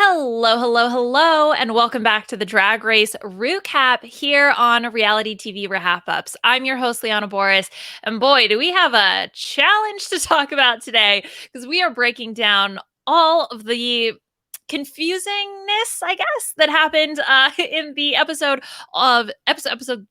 Hello, hello, hello, and welcome back to the Drag Race RHAP here on Reality TV RHAPups. I'm your host, Liana Boraas, and boy, do we have a challenge to talk about today because we are breaking down all of the confusingness, I guess, that happened in the episode of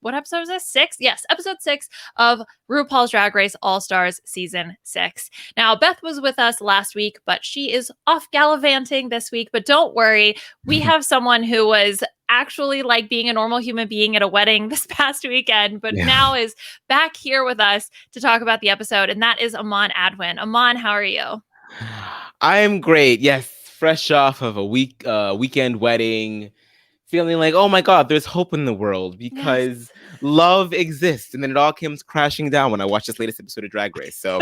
what episode was this? 6? Yes, episode 6 of RuPaul's Drag Race All-Stars Season 6. Now, Beth was with us last week, but she is off gallivanting this week. But don't worry, we have someone who was actually like being a normal human being at a wedding this past weekend, but now is back here with us to talk about the episode, and that is Aman Adwin. Aman, how are you? I am great. Yes, fresh off of a weekend wedding, feeling like, oh my God, there's hope in the world because love exists. And then it all comes crashing down when I watched this latest episode of Drag Race. So,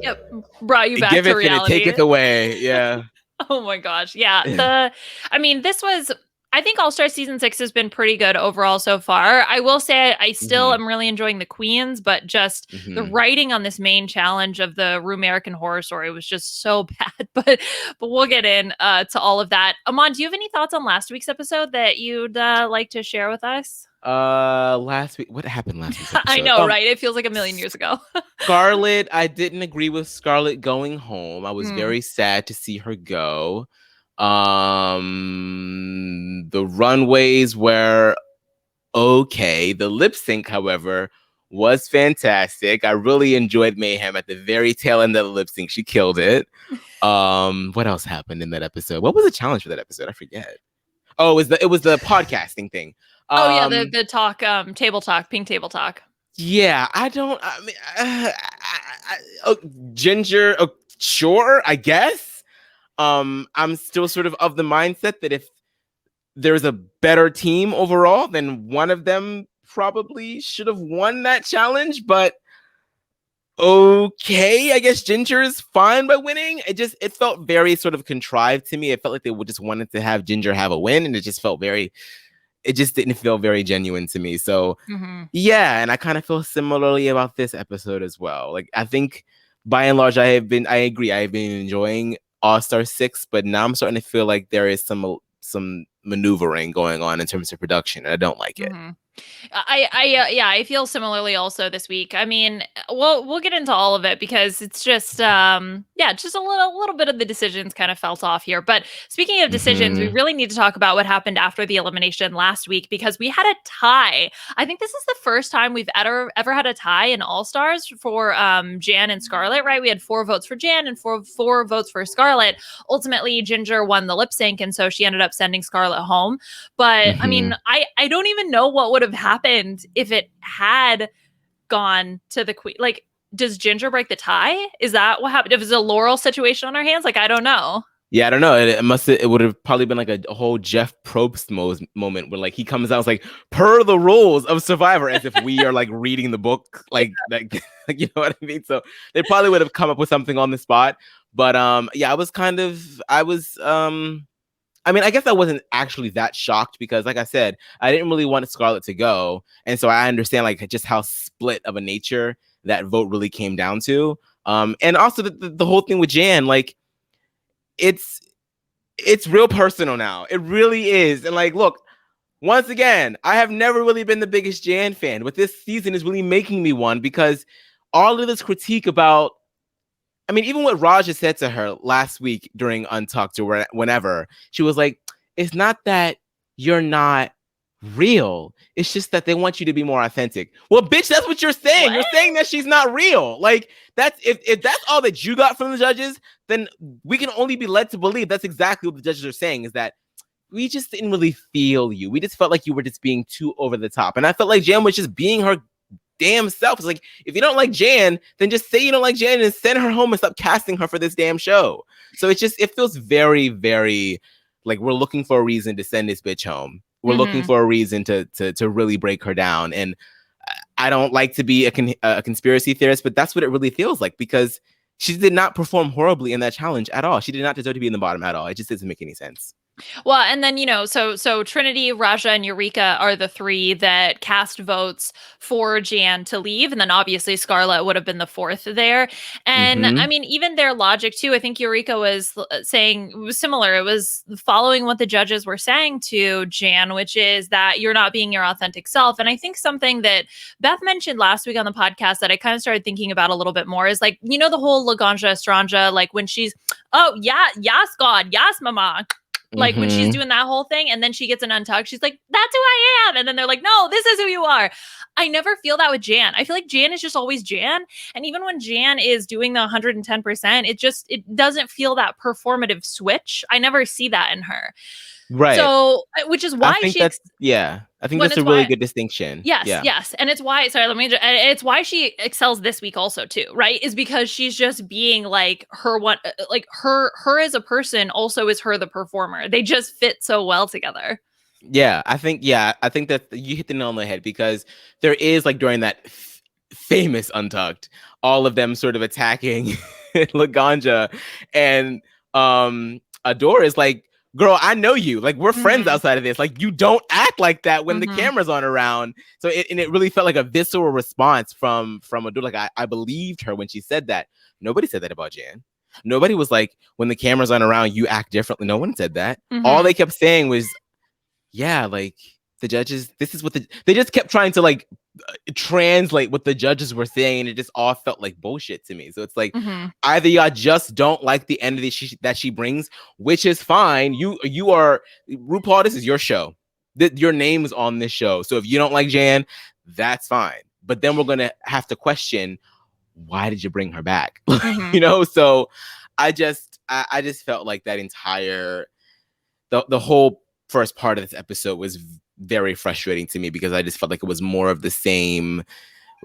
Yep, brought you back give to it reality. and take it away. Yeah. Oh my gosh. Yeah. This was, I think All-Star Season 6 has been pretty good overall so far. I will say I still am really enjoying the queens, but just the writing on this main challenge of the American Horror Story was just so bad. But we'll get in to all of that. Aman, do you have any thoughts on last week's episode that you'd like to share with us? Last week, what happened last week? I know, right? It feels like a million years ago. Scarlett, I didn't agree with Scarlett going home. I was very sad to see her go. The runways were okay. The lip sync, however, was fantastic. I really enjoyed Mayhem at the very tail end of the lip sync. She killed it. What else happened in that episode? What was the challenge for that episode? I forget. Oh, it was the podcasting thing. The talk, table talk, pink table talk. Yeah, Ginger, sure, I guess. I'm still sort of the mindset that if there's a better team overall, then one of them probably should have won that challenge. But okay, I guess Ginger is fine by winning. It felt very sort of contrived to me. It felt like they just wanted to have Ginger have a win, and it just didn't feel very genuine to me. So yeah, and I kind of feel similarly about this episode as well. Like, I think by and large, I agree. I've been enjoying All-Star 6, but now I'm starting to feel like there is some maneuvering going on in terms of production, and I don't like it. I feel similarly also this week. I mean, we'll get into all of it because it's just just a little bit of the decisions kind of felt off here. But speaking of decisions, we really need to talk about what happened after the elimination last week because we had a tie. I think this is the first time we've ever had a tie in All-Stars for Jan and Scarlett, right? We had 4 votes for Jan and four votes for Scarlett. Ultimately, Ginger won the lip sync, and so she ended up sending Scarlett home. But I mean, I don't even know what would have happened if it had gone to the queen. Like, does Ginger break the tie? Is that what happened? If it's a Laurel situation on her hands, like, I don't know. Yeah, I don't know. It would have probably been like a whole Jeff Probst moment where like he comes out and is like, per the rules of Survivor, as if we are like reading the book, like you know what I mean? So they probably would have come up with something on the spot. But yeah, I guess I wasn't actually that shocked because, like I said, I didn't really want Scarlett to go. And so I understand like just how split of a nature that vote really came down to. And also the whole thing with Jan, like it's real personal now. It really is. And like, look, once again, I have never really been the biggest Jan fan, but this season is really making me one because all of this critique about, I mean, even what Raja said to her last week during Untucked or whenever, she was like, it's not that you're not real. It's just that they want you to be more authentic. Well, bitch, that's what you're saying. What? You're saying that she's not real. Like, that's if that's all that you got from the judges, then we can only be led to believe that's exactly what the judges are saying, is that we just didn't really feel you. We just felt like you were just being too over the top. And I felt like Jan was just being her damn self. It's like, if you don't like Jan, then just say you don't like Jan and send her home and stop casting her for this damn show. So it feels very, very like we're looking for a reason to send this bitch home. We're looking for a reason to really break her down. And I don't like to be a conspiracy theorist, but that's what it really feels like, because she did not perform horribly in that challenge at all. She did not deserve to be in the bottom at all. It just doesn't make any sense. Well, and then, so Trinity, Raja, and Eureka are the three that cast votes for Jan to leave. And then obviously Scarlett would have been the fourth there. And I Mm-hmm. mean, even their logic too, I think Eureka was saying, it was similar. It was following what the judges were saying to Jan, which is that you're not being your authentic self. And I think something that Beth mentioned last week on the podcast that I kind of started thinking about a little bit more is like, the whole Laganja Estranja, like when she's, oh yeah, yes, God, yes, mama, like when she's Mm-hmm. doing that whole thing and then she gets an untucked, she's like, that's who I am. And then they're like, no, this is who you are. I never feel that with Jan. I feel like Jan is just always Jan. And even when Jan is doing the 110%, it doesn't feel that performative switch. I never see that in her. Right. So, which is I why think that's yeah. I think when that's a it's really why, good distinction. yes, Yeah. yes. And it's why, sorry, it's why she excels this week also too, right? Is because she's just being like her one, like her as a person also is her the performer. They just fit so well together. Yeah, I think that you hit the nail on the head because there is like during that famous Untucked, all of them sort of attacking Laganja, and Adore is like, girl, I know you. Like we're friends Mhm. outside of this. Like you don't act like that when the Mhm. camera's on around. So it really felt like a visceral response from Adore. Like I believed her when she said that. Nobody said that about Jan. Nobody was like, when the camera's on around, you act differently. No one said that. All Mhm. they kept saying was, yeah, like the judges, this is what they just kept trying to like translate what the judges were saying, and it just all felt like bullshit to me. So it's like Mhm. either y'all just don't like the energy that she brings, which is fine. You are RuPaul. This is your show. Your name is on this show. So if you don't like Jan, that's fine. But then we're gonna have to question, why did you bring her back? Mhm. So I just felt like that entire the whole first part of this episode was very frustrating to me because I just felt like it was more of the same.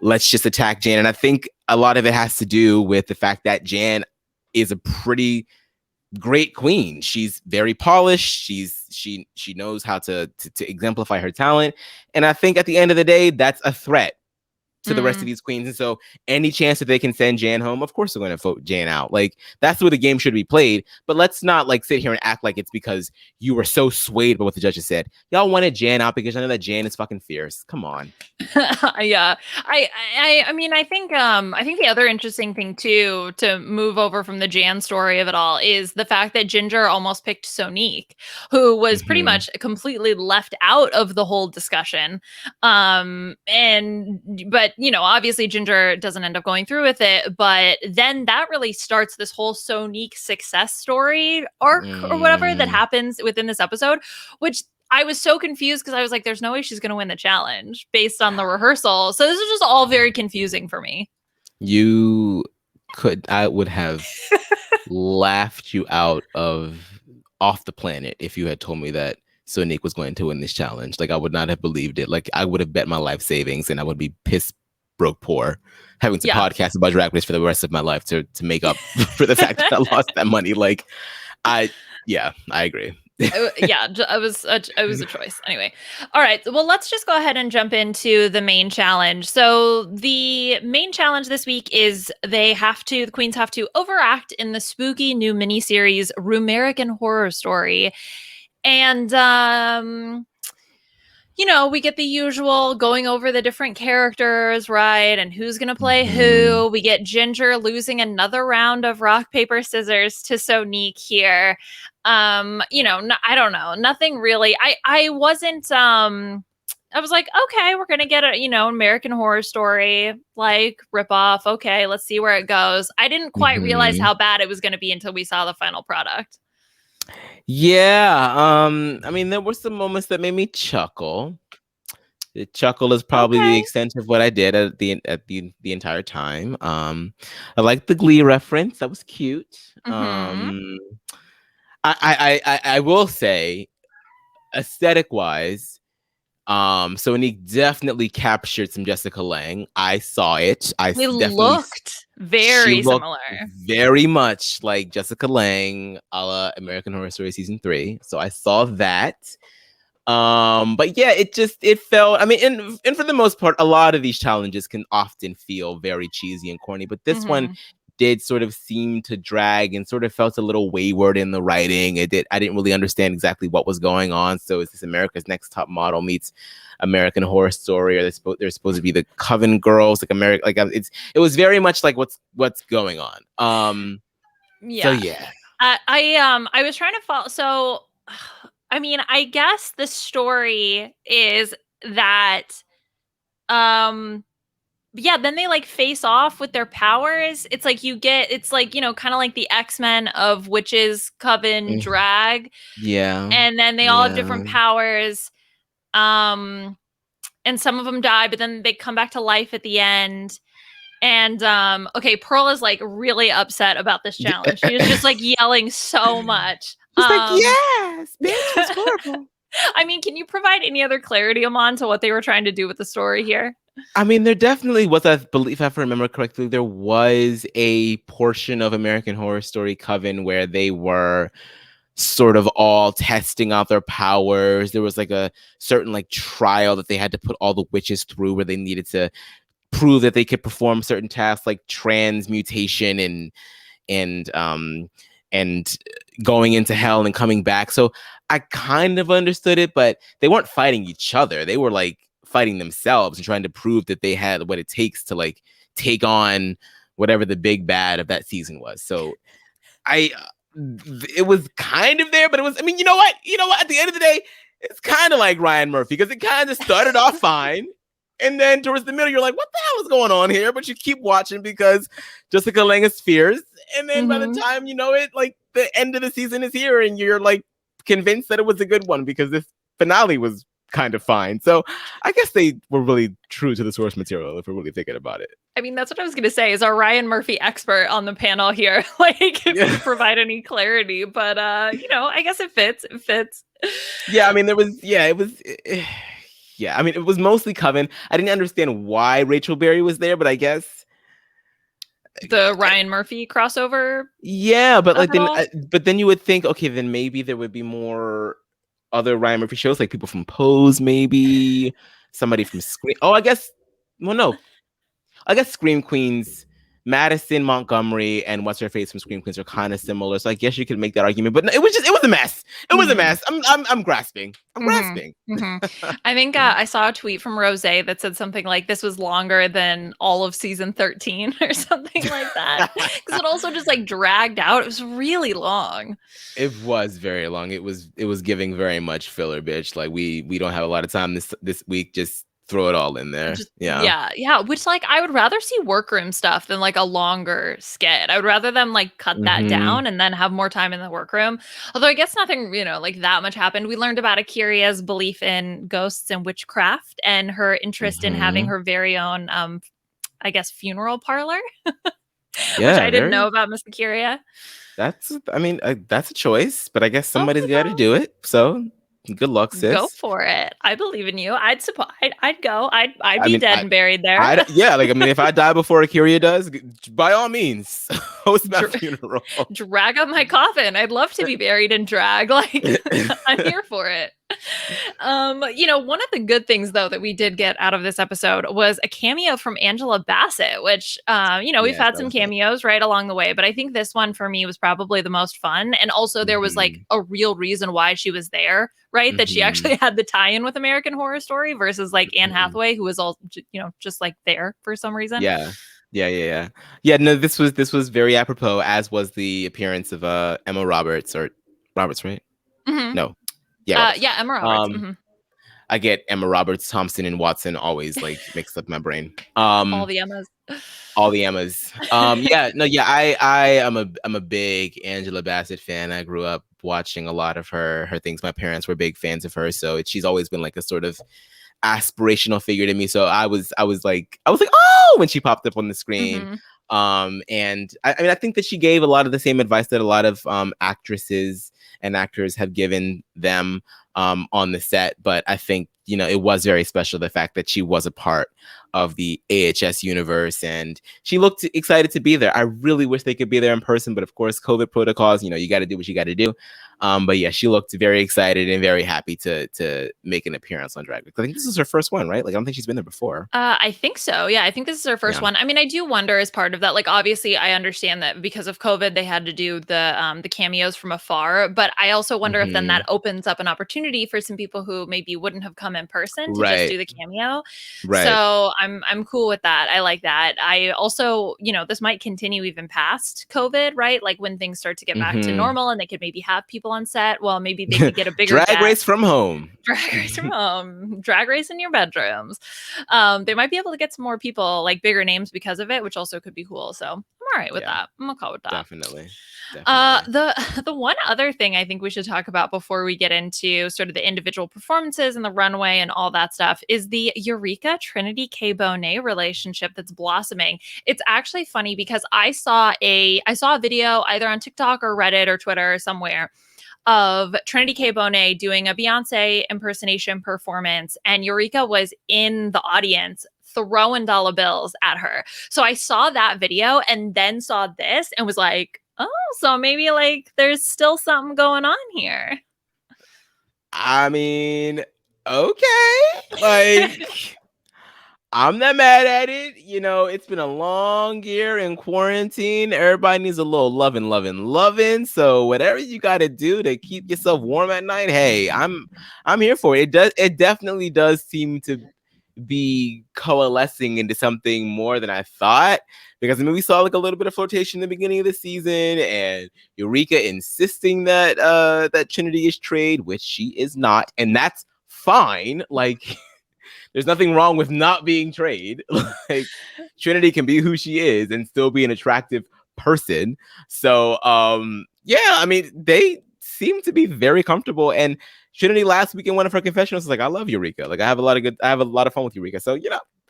Let's just attack Jan. And I think a lot of it has to do with the fact that Jan is a pretty great queen. She's very polished. She knows how to exemplify her talent. And I think at the end of the day, that's a threat to the rest of Mm. these queens. And so any chance that they can send Jan home, of course they're going to vote Jan out. Like that's the way the game should be played. But let's not like sit here and act like it's because you were so swayed by what the judges said. Y'all wanted Jan out because I know that Jan is fucking fierce. Come on. Yeah. I mean, I think the other interesting thing too, to move over from the Jan story of it all, is the fact that Ginger almost picked Sonique, who was pretty Mm-hmm. much completely left out of the whole discussion. But obviously Ginger doesn't end up going through with it, but then that really starts this whole Sonique success story arc or whatever that Mm. happens within this episode, which I was so confused because I was like, there's no way she's going to win the challenge based on the rehearsal. So this is just all very confusing for me. I would have laughed you out of off the planet if you had told me that Sonique was going to win this challenge. Like I would not have believed it. Like I would have bet my life savings and I would be pissed broke poor having to Yeah. podcast about Drag Race for the rest of my life to make up for the fact that I lost that money. Like I agree. Yeah, it was a choice. Anyway. All right. Well, let's just go ahead and jump into the main challenge. So the main challenge this week is the queens have to overact in the spooky new miniseries Rumerican Horror Story. And we get the usual going over the different characters, right? And who's going to play Mhm. who. We get Ginger losing another round of rock, paper, scissors to Sonique here. I don't know. Nothing really. I wasn't, I was like, okay, we're going to get a, American Horror Story, like ripoff. Okay, let's see where it goes. I didn't quite realize Mhm. how bad it was going to be until we saw the final product. Yeah. I mean, there were some moments that made me chuckle. The chuckle is probably the Okay. extent of what I did at the entire time. I like the Glee reference. That was cute. Mm-hmm. I will say, aesthetic wise, Sonique definitely captured some Jessica Lange. I saw it. They Definitely. looked She very looked similar. very much like Jessica Lange, a la American Horror Story season 3. So I saw that. But yeah, it felt, I mean, and for the most part, a lot of these challenges can often feel very cheesy and corny, but this one Mhm. did sort of seem to drag and sort of felt a little wayward in the writing. I didn't really understand exactly what was going on. So is this America's Next Top Model meets American Horror Story, or they're supposed to be the Coven girls, like America, like it was very much like what's going on. Yeah. So yeah. I was trying to follow. So, I mean, I guess the story is that, yeah, then they like face off with their powers. It's like it's like, kind of like the X-Men of witches, coven, drag. Yeah. And then they all have different powers. And some of them die, but then they come back to life at the end. And okay, Pearl is like really upset about this challenge. She is just like yelling so much. She's like, yes, bitch, it's horrible. I mean, can you provide any other clarity, Aman, to what they were trying to do with the story here? I mean, there definitely was, I believe, if I remember correctly, there was a portion of American Horror Story Coven where they were sort of all testing out their powers. There was like a certain like trial that they had to put all the witches through, where they needed to prove that they could perform certain tasks like transmutation and going into hell and coming back. So I kind of understood it, but they weren't fighting each other. They were like fighting themselves and trying to prove that they had what it takes to like take on whatever the big bad of that season was. So it was kind of there, but it was, I mean, you know what? At the end of the day, it's kind of like Ryan Murphy, because it kind of started off fine. And then towards the middle, you're like, what the hell is going on here? But you keep watching because Jessica Lange is fierce. And then by the time you know it, like the end of the season is here and you're like convinced that it was a good one because this finale was kind of fine. So I guess they were really true to the source material if we're really thinking about it. I mean, that's what I was going to say. Is our Ryan Murphy expert on the panel here? Like, if you provide any clarity, but I guess it fits. It fits. Yeah, I mean, it was. Yeah, I mean, it was mostly Coven. I didn't understand why Rachel Berry was there, but I guess the Ryan Murphy crossover. Yeah, but like then you would think, okay, then maybe there would be more other Ryan Murphy shows, like people from Pose, maybe somebody from Scream. Oh, I guess Scream Queens, Madison Montgomery and what's her face from Scream Queens are kind of similar. So I guess you could make that argument, but no, it was a mess. It was a mess. I'm grasping. I think I saw a tweet from Rose that said something like this was longer than all of season 13 or something like that. Because it also just like dragged out. It was really long. It was very long. It was giving very much filler, bitch. Like we don't have a lot of time this week. Just throw it all in there. Yeah. Which like I would rather see workroom stuff than like a longer skit. I would rather them like cut that down and then have more time in the workroom. Although I guess nothing, like that much happened. We learned about Aquiria's belief in ghosts and witchcraft and her interest in having her very own, I guess, funeral parlor, which I didn't know about Miss Aquiria. That's a choice, but I guess somebody's got to do it. So. Good luck, sis. Go for it. I believe in you. I'd go. I'd be dead and buried there. If I die before Aquiria does, by all means, host my funeral. Drag up my coffin. I'd love to be buried in drag. Like, I'm here for it. One of the good things though that we did get out of this episode was a cameo from Angela Bassett, which we've had some cameos right along the way, but I think this one for me was probably the most fun. And also there was like a real reason why she was there, right? That she actually had the tie-in with American Horror Story versus like Anne Hathaway, who was all just like there for some reason. Yeah. No, this was very apropos, as was the appearance of Emma Roberts, or Roberts, right? No. Yeah, Emma Roberts. I get Emma Roberts, Thompson, and Watson always like mixed up my brain. All the Emmas. I'm a big Angela Bassett fan. I grew up watching a lot of her things. My parents were big fans of her, so she's always been like a sort of aspirational figure to me. So I was like, oh, when she popped up on the screen. And I think that she gave a lot of the same advice that a lot of actresses and actors have given them on the set. But I think, it was very special, the fact that she was a part of the AHS universe and she looked excited to be there. I really wish they could be there in person, but of course, COVID protocols, you got to do what you got to do. But yeah, she looked very excited and very happy to make an appearance on Drag Race. I think this is her first one, right? Like, I don't think she's been there before. I think so. Yeah, I think this is her first one. I mean, I do wonder as part of that. Like, obviously, I understand that because of COVID, they had to do the cameos from afar. But I also wonder if then that opens up an opportunity for some people who maybe wouldn't have come in person to just do the cameo. Right. So I'm cool with that. I like that. I also, this might continue even past COVID, right? Like when things start to get back to normal and they could maybe have people on set. Well, maybe they could get a bigger Drag Race from home. Drag Race from home. Drag Race in your bedrooms. They might be able to get some more people, like bigger names because of it, which also could be cool. So I'm all right with that. I'm okay with that. Definitely. The one other thing I think we should talk about before we get into sort of the individual performances and the runway and all that stuff is the Eureka Trinity K. Bonet relationship that's blossoming. It's actually funny because I saw a video either on TikTok or Reddit or Twitter or somewhere of Trinity K. Bonet doing a Beyonce impersonation performance, and Eureka was in the audience throwing dollar bills at her. So I saw that video and then saw this and was like, oh, so maybe like there's still something going on here. I mean, okay. Like, I'm not mad at it. It's been a long year in quarantine. Everybody needs a little loving. So whatever you got to do to keep yourself warm at night, hey, I'm here for it. It definitely does seem to be coalescing into something more than I thought. Because we saw like a little bit of flirtation in the beginning of the season, and Eureka insisting that that Trinity is trade, which she is not, and that's fine. Like, there's nothing wrong with not being trade. Like, Trinity can be who she is and still be an attractive person. So, yeah, I mean, they seem to be very comfortable. And Trinity last week in one of her confessionals was like, "I love Eureka. Like, I have a lot of fun with Eureka." So,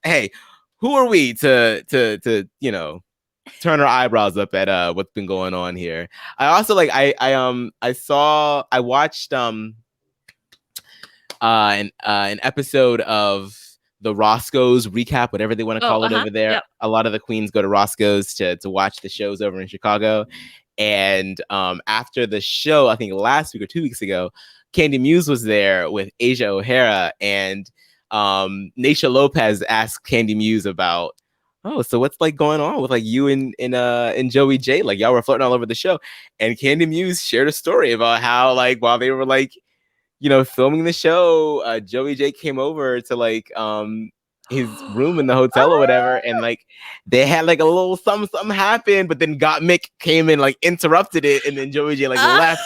hey, who are we to turn our eyebrows up at what's been going on here? I also like I watched an episode of the Roscoe's recap, whatever they want to call it over there. Yep. A lot of the queens go to Roscoe's to watch the shows over in Chicago. And after the show, I think last week or 2 weeks ago, Candy Muse was there with Asia O'Hara, and Naysha Lopez asked Candy Muse about, oh, so what's like going on with like you and Joey J? Like, y'all were flirting all over the show. And Candy Muse shared a story about how, like, while they were like, filming the show, Joey J came over to like his room in the hotel or whatever, and like they had like a little something happen, but then Mick came in, like interrupted it, and then Joey J like left.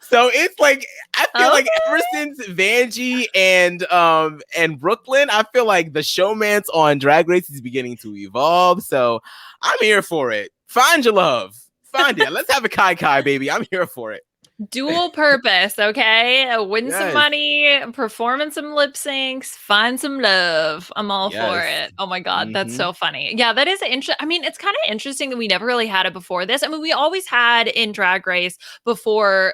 So it's like, I feel like ever since Vanjie and Brooklyn, I feel like the showmance on Drag Race is beginning to evolve. So I'm here for it. Find your love. Find it. Let's have a kai, baby. I'm here for it. Dual purpose, okay? Win some money, perform some lip syncs, find some love. I'm all for it. Oh my God, that's so funny. Yeah, that is interesting. I mean, it's kind of interesting that we never really had it before this. I mean, we always had in Drag Race before,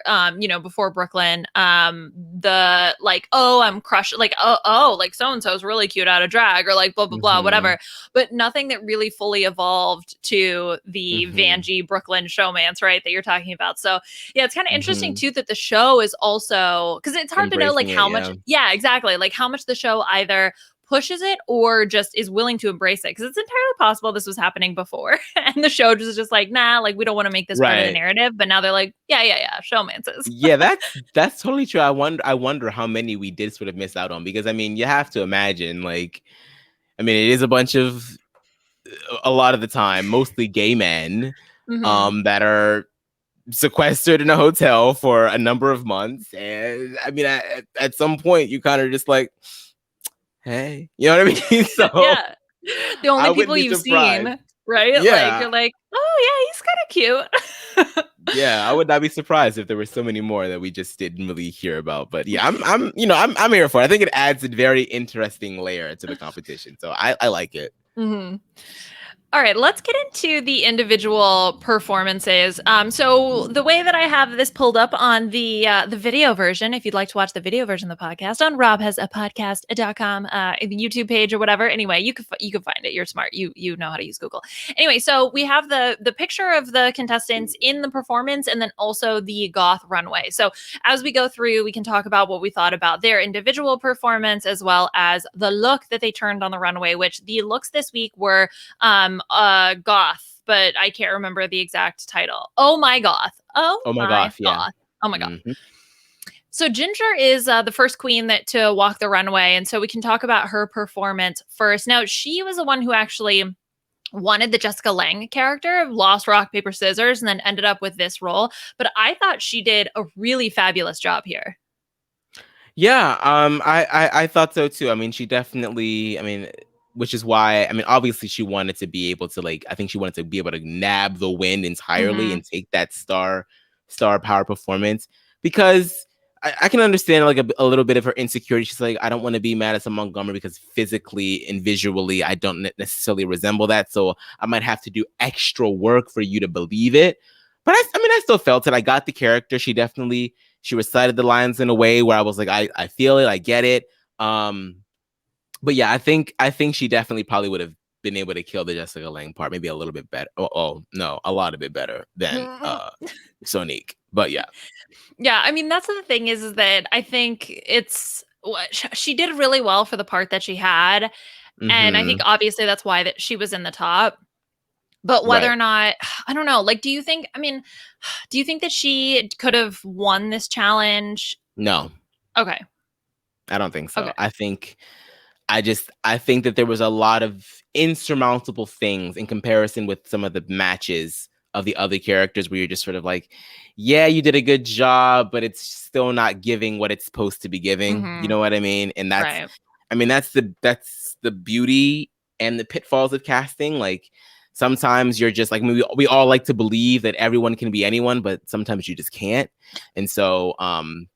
before Brooklyn, the like, oh, I'm crushed, like, oh, like so-and-so is really cute out of drag, or like blah, blah, blah, whatever. But nothing that really fully evolved to the Vanjie Brooklyn showmance, right, that you're talking about. So yeah, it's kind of interesting too that the show is also, because it's hard to know like how much exactly, like how much the show either pushes it or just is willing to embrace it, because it's entirely possible this was happening before and the show was just like, nah, like we don't want to make this part of the narrative, but now they're like, yeah, showmances. Yeah, that's totally true. I wonder how many we did sort of miss out on, because I mean, you have to imagine, like, I mean, it is a lot of the time mostly gay men that are sequestered in a hotel for a number of months, and I mean, at some point you kind of just like, hey, you know what I mean? So yeah, the only people you've seen, right? Yeah. Like, you're like, oh yeah, he's kind of cute. Yeah, I would not be surprised if there were so many more that we just didn't really hear about. But yeah, I'm here for it. I think it adds a very interesting layer to the competition, so I like it. All right, let's get into the individual performances. So the way that I have this pulled up on the video version, if you'd like to watch the video version of the podcast on Rob has a podcast.com YouTube page or whatever. Anyway, you can find it. You're smart. You know how to use Google. Anyway, so we have the picture of the contestants in the performance and then also the goth runway. So as we go through, we can talk about what we thought about their individual performance as well as the look that they turned on the runway, which the looks this week were goth, but I can't remember the exact title. Oh my goth. Oh my goth, yeah. Goth. Oh my god. So Ginger is the first queen to walk the runway, and so we can talk about her performance first. Now, she was the one who actually wanted the Jessica Lange character, lost rock, paper, scissors, and then ended up with this role. But I thought she did a really fabulous job here. Yeah, I thought so too. I mean, she definitely, which is why, obviously she wanted to be able to I think she wanted to be able to nab the win entirely and take that star power performance, because I can understand a little bit of her insecurity. She's like, I don't want to be Madison Montgomery because physically and visually I don't necessarily resemble that, so I might have to do extra work for you to believe it. But I still felt it. I got the character. She recited the lines in a way where I was like, I feel it, I get it. But yeah, I think she definitely probably would have been able to kill the Jessica Lange part, maybe a little bit better. Oh no, a lot of bit better than Sonique. But yeah. Yeah, I mean, that's the thing is that I think she did really well for the part that she had. And I think obviously that's why that she was in the top. But whether or not, I don't know, do you think that she could have won this challenge? No. Okay. I don't think so. Okay. I think that there was a lot of insurmountable things in comparison with some of the matches of the other characters where you're just sort of like, yeah, you did a good job, but it's still not giving what it's supposed to be giving. You know what I mean? And that's, that's the beauty and the pitfalls of casting. Sometimes you're just we all like to believe that everyone can be anyone, but sometimes you just can't. And so,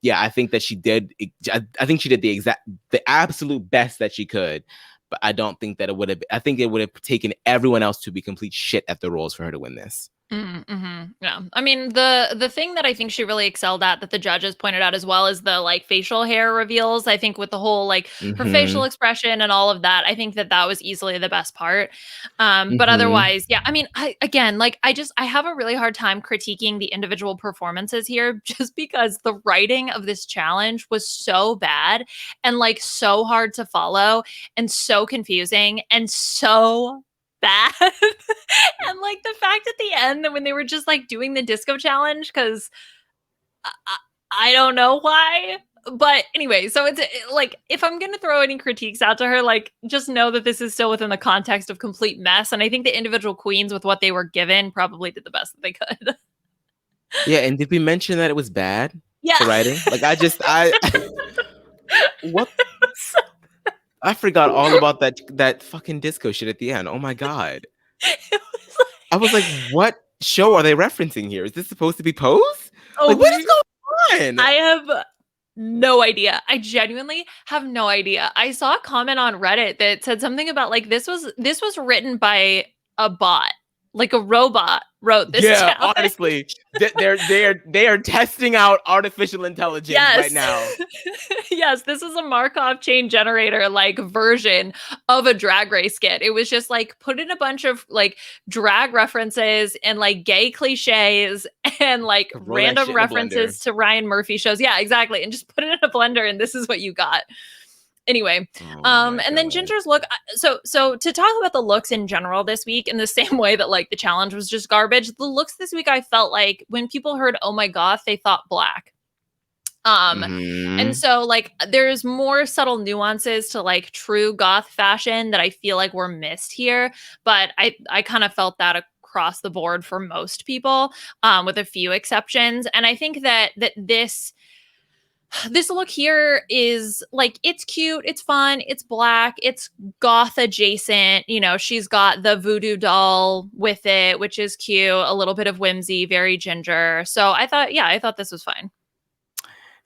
yeah, I think that she did. I think she did the absolute best that she could. But I don't think that it would have. I think it would have taken everyone else to be complete shit at the roles for her to win this. Yeah, I mean the thing that I think she really excelled at, that the judges pointed out as well, is the facial hair reveals. I think with the whole her facial expression and all of that, I think that was easily the best part. But otherwise, yeah, I mean, I have a really hard time critiquing the individual performances here, just because the writing of this challenge was so bad and so hard to follow and so confusing and so bad. And the fact at the end that when they were just doing the disco challenge, because I don't know why, but anyway, so it's if I'm gonna throw any critiques out to her, just know that this is still within the context of complete mess, and I think the individual queens with what they were given probably did the best that they could. Yeah, and did we mention that it was bad? Yeah, the writing. What? I forgot all about that fucking disco shit at the end. Oh my god. I was like, what show are they referencing here? Is this supposed to be Pose? Oh, what is going on? I have no idea. I genuinely have no idea. I saw a comment on Reddit that said something about this was written by a bot. A robot wrote this challenge. Honestly, they are testing out artificial intelligence right now. Yes, this is a Markov chain generator version of a Drag Race skit. It was just put in a bunch of drag references and gay cliches and random references to Ryan Murphy shows. Yeah, exactly. And just put it in a blender and this is what you got. Anyway, and then Ginger's look. So to talk about the looks in general this week, in the same way that the challenge was just garbage, the looks this week, I felt when people heard "Oh my goth," they thought black. And so there's more subtle nuances to true goth fashion that I feel were missed here, but I kind of felt that across the board for most people, with a few exceptions. And I think that this look here is it's cute, it's fun, it's black, it's goth adjacent. She's got the voodoo doll with it, which is cute, a little bit of whimsy, very Ginger. So I thought this was fine.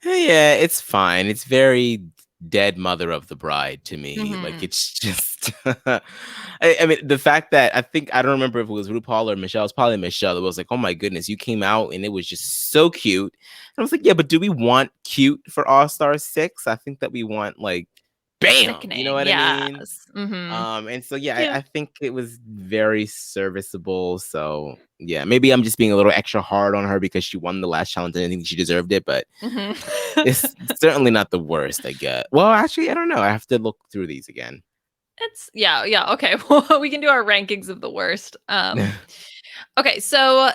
Yeah, it's fine. It's very dead mother of the bride to me. Like, Mhm. it's just I mean, the fact that I don't remember if it was RuPaul or Michelle. It's probably Michelle. It was like, oh my goodness, you came out and it was just so cute. And I was like, yeah, but do we want cute for All Star 6? I think that we want like bam, you know Sickening, what I mean? yes. Mhm. And so yeah, I Cute. think it was very serviceable. So yeah, maybe I'm just being a little extra hard on her because she won the last challenge and I think she deserved it, but Mhm. it's certainly not the worst, I get. Well, actually, I don't know. I have to look through these again. It's yeah, okay. Well, we can do our rankings of the worst. Okay, so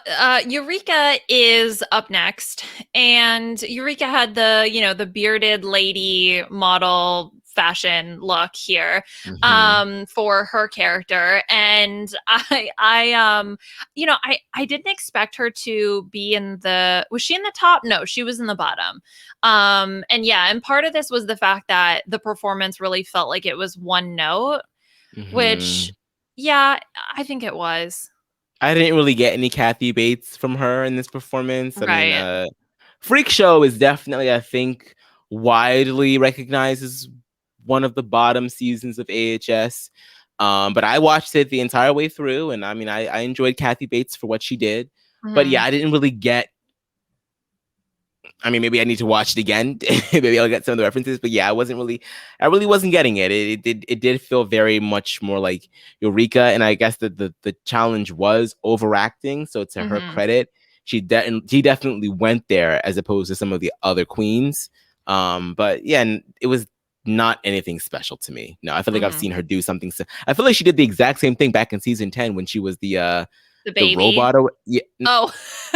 Eureka is up next, and Eureka had the bearded lady model fashion look here Hmm. for her character, and I didn't expect her to be in the was she in the top? No, she was in the bottom. And yeah, and part of this was the fact that the performance really felt like it was one note, which Hmm. yeah, I think it was. I didn't really get any Kathy Bates from her in this performance. I mean, Right. Freak Show is definitely, I think, widely recognized as one of the bottom seasons of AHS. But I watched it the entire way through, and I mean, I enjoyed Kathy Bates for what she did. But yeah, Mhm. I didn't really get. I mean, maybe I need to watch it again. Maybe I'll get some of the references. But yeah, I really wasn't getting it. It did feel very much more like Eureka, and I guess that the challenge was overacting. So to her Mhm. credit, she definitely went there as opposed to some of the other queens. But yeah, and it was not anything special to me. No, I feel like I've Mhm. seen her do something. I feel like she did the exact same thing back in season 10 when she was The the baby. robot. Or yeah, Oh.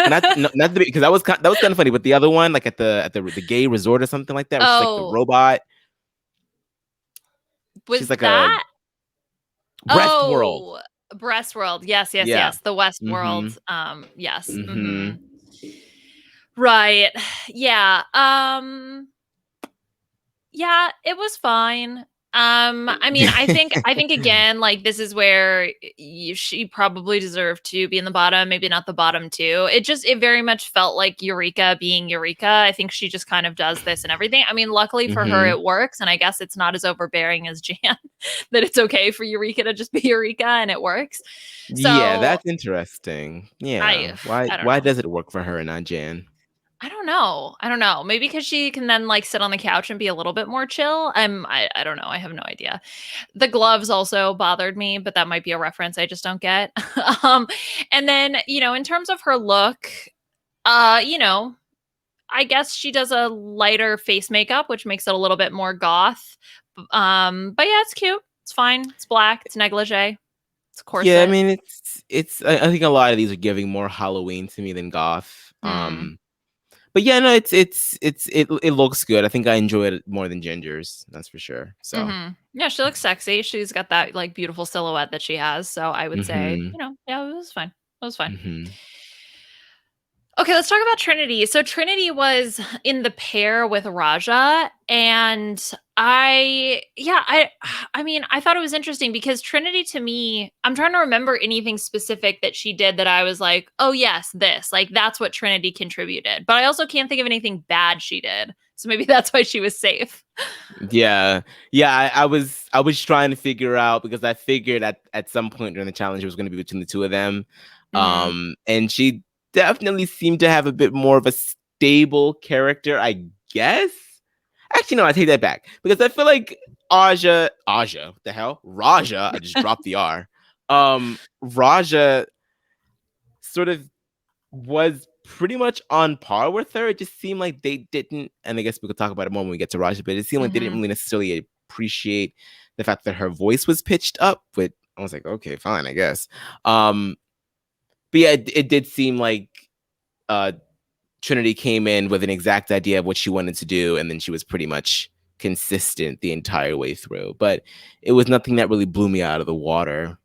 not no, not the because that was kind of funny, but the other one, like at the gay resort or something like that, where she's like the Oh, robot. She's was like a that breast world. Oh, Breast World. Yes, yes, Yeah. yes. The West Mm-hmm. World. Yes. Mm-hmm. Mhm. Right. Yeah. Yeah, it was fine. I mean, I think again, like this is where she probably deserved to be in the bottom, maybe not the bottom two. It very much felt like Eureka being Eureka. I think she just kind of does this and everything. I mean, luckily for her, Mm-hmm. it works, and I guess it's not as overbearing as Jan that it's okay for Eureka to just be Eureka and it works. Yeah, So that's interesting. Yeah. I Why I don't why know. does it work for her and not Jan? I don't know. I don't know. Maybe because she can then like sit on the couch and be a little bit more chill. I don't know. I have no idea. The gloves also bothered me, but that might be a reference I just don't get. um, and then, in terms of her look, uh, you know, I guess she does a lighter face makeup, which makes it a little bit more goth. But yeah, it's cute. It's fine. It's black. It's negligee. It's a Yeah, I corset. mean it's I think a lot of these are giving more Halloween to me than goth. Hmm. But yeah, no, it looks good. I think I enjoy it more than Ginger's, that's for sure. So Yeah, she looks sexy. She's got that like beautiful silhouette that she has. So I would say, mm-hmm. yeah, it was fine. It was fine. Mm-hmm. Okay, let's talk about Trinity. So Trinity was in the pair with Raja, and I mean, I thought it was interesting because Trinity to me, I'm trying to remember anything specific that she did that I was like, "Oh yes, this." Like that's what Trinity contributed. But I also can't think of anything bad she did. So maybe that's why she was safe. Yeah. Yeah, I was trying to figure out because I figured at some point during the challenge it was going to be between the two of them. Mhm. And she definitely seemed to have a bit more of a stable character, I guess. Actually, no, I take that back because I feel like what the hell? Raja, I just dropped the R. Raja sort of was pretty much on par with her. It just seemed like they didn't, and I guess we could talk about it more when we get to Raja, but it seemed like they didn't Mhm. really necessarily appreciate the fact that her voice was pitched up. But I was like, okay, fine, I guess. Um, but yeah, it did seem like uh Trinity came in with an exact idea of what she wanted to do, and then she was pretty much consistent the entire way through. But it was nothing that really blew me out of the water.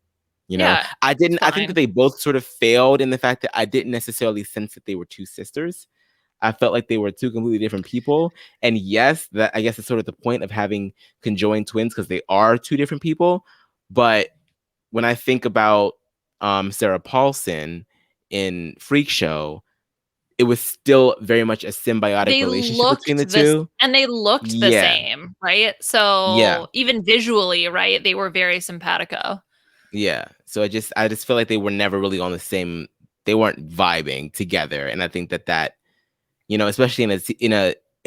You know, Yeah, I it's didn't. I think that fine. they both sort of failed in the fact that I didn't necessarily sense that they were two sisters. I felt like they were two completely different people. And yes, that I guess is sort of the point of having conjoined twins because they are two different people. But when I think about Sarah Paulson in Freak Show, it was still very much a symbiotic relationship between the two. And they looked the Yeah. same, right? Yeah. So even visually, right, they were very simpatico. Yeah. So I just feel like they were never really on the same. They weren't vibing together, and I think that especially in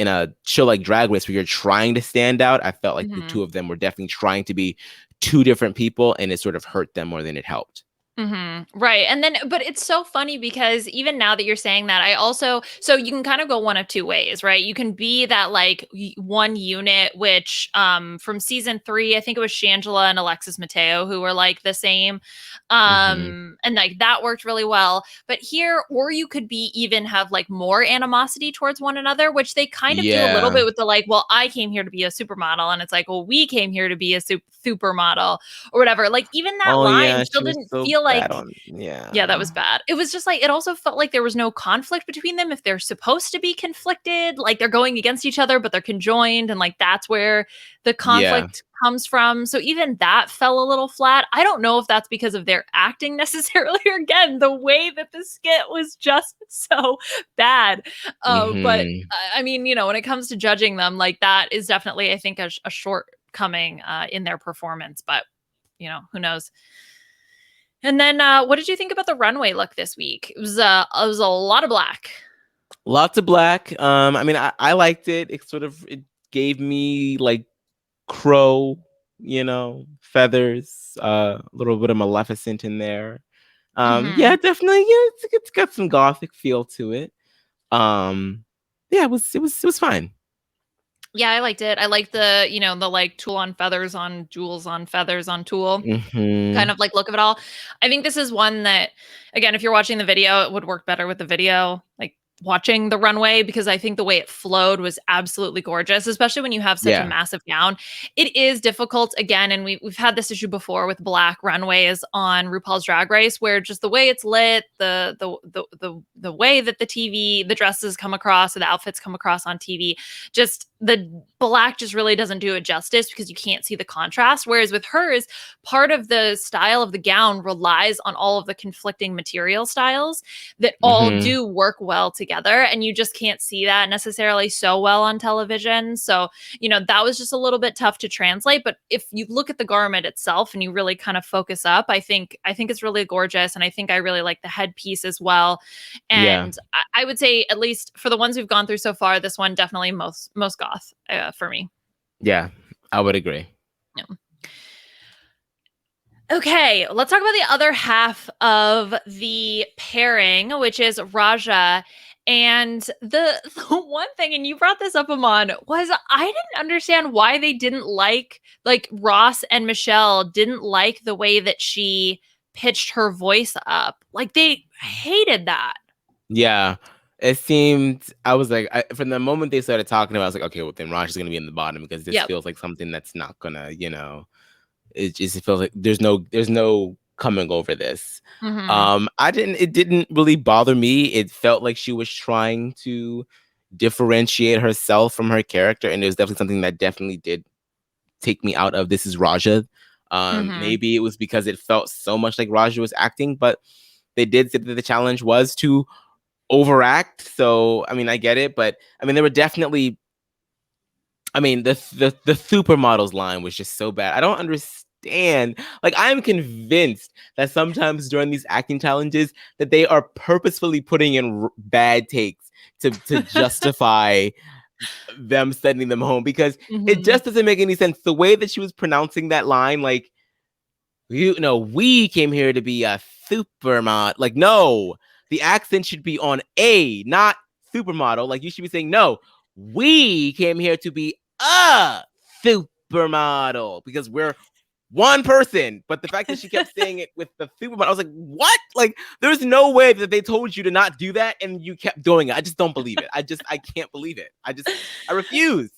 a show like Drag Race where you're trying to stand out, I felt like the two of them were definitely trying to be two different people, and it sort of hurt them more than it helped. Right. And then, but it's so funny because even now that you're saying that, so you can kind of go one of two ways, right? You can be that like one unit, which from season 3, I think it was Shangela and Alexis Mateo who were like the same. And like that worked really well. But here, or you could be even have like more animosity towards one another, which they kind of do a little bit with the like, well, I came here to be a supermodel. And it's like, well, we came here to be a supermodel or whatever. Like even that line still didn't feel like yeah, that was bad. It was just like it also felt like there was no conflict between them if they're supposed to be conflicted, like they're going against each other, but they're conjoined, and like that's where the conflict comes from. So even that fell a little flat. I don't know if that's because of their acting necessarily, or again, the way that the skit was just so bad. But I mean, when it comes to judging them, like that is definitely, I think, a shortcoming in their performance. But who knows? And then, what did you think about the runway look this week? It was a lot of black. Lots of black. I mean, I liked it. It gave me like crow, feathers, a little bit of Maleficent in there. Yeah, definitely. Yeah, it's got some gothic feel to it. Yeah, it was fine. Yeah, I liked it. I liked the, the like tulle on feathers on jewels on feathers on tulle. Kind of like look of it all. I think this is one that, again, if you're watching the video, it would work better with the video, like watching the runway, because I think the way it flowed was absolutely gorgeous, especially when you have such a massive gown. It is difficult, again, and we've had this issue before with black runways on RuPaul's Drag Race, where just the way it's lit, the way that the dresses come across, or the outfits come across on TV, just the black just really doesn't do it justice because you can't see the contrast. Whereas with hers, part of the style of the gown relies on all of the conflicting material styles that all do work well together. And you just can't see that necessarily so well on television. So, that was just a little bit tough to translate. But if you look at the garment itself and you really kind of focus up, I think it's really gorgeous. And I think I really like the headpiece as well. And I would say, at least for the ones we've gone through so far, this one definitely most goth for me. Yeah, I would agree. Yeah. Okay, let's talk about the other half of the pairing, which is Raja. And the one thing, and you brought this up, Aman, was I didn't understand why they didn't like Ross and Michelle didn't like the way that she pitched her voice up. Like they hated that. Yeah. It seemed, I was like, from the moment they started talking about it, I was like, okay, well, then Raj is going to be in the bottom because this feels like something that's not going to, it feels like there's no coming over this. It didn't really bother me. It felt like she was trying to differentiate herself from her character. And it was definitely something that definitely did take me out of This Is Raja. Maybe it was because it felt so much like Raja was acting, but they did say that the challenge was to overact. So I mean, I get it, but I mean, there were definitely, I mean, the supermodels line was just so bad. I don't understand. Like, I'm convinced that sometimes during these acting challenges that they are purposefully putting in bad takes to justify them sending them home, because it just doesn't make any sense. The way that she was pronouncing that line, like, we came here to be a supermodel. Like, no. The accent should be on A, not supermodel. Like, you should be saying, no, we came here to be a supermodel because we're one person. But the fact that she kept saying it with the supermodel, I was like, what? Like, there's no way that they told you to not do that and you kept doing it. I just don't believe it. I can't believe it. I refuse.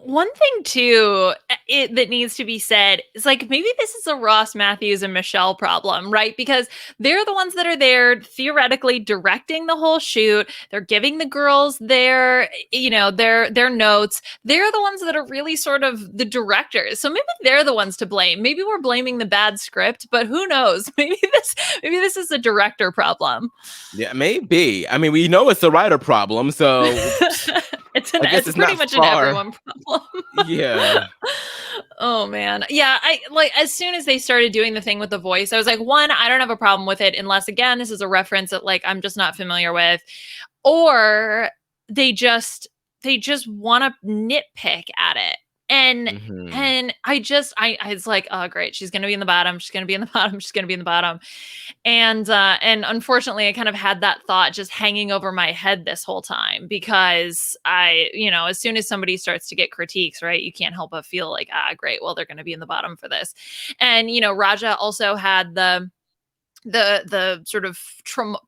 One thing too, that needs to be said is like maybe this is a Ross Matthews and Michelle problem, right? Because they're the ones that are there theoretically directing the whole shoot. They're giving the girls their notes. They're the ones that are really sort of the directors. So maybe they're the ones to blame. Maybe we're blaming the bad script, but who knows? Maybe this is a director problem. Yeah, maybe. I mean, we know it's a writer problem, so it's it's pretty not much far. an everyone problem. Yeah. Oh man. Yeah, I like as soon as they started doing the thing with the voice, I was like, one, I don't have a problem with it unless again, this is a reference that like I'm just not familiar with. Or they just want to nitpick at it. And I was like, oh great, she's gonna be in the bottom, she's gonna be in the bottom, she's gonna be in the bottom. And unfortunately I kind of had that thought just hanging over my head this whole time because as soon as somebody starts to get critiques, right, you can't help but feel like, great, well, they're gonna be in the bottom for this. And Raja also had the sort of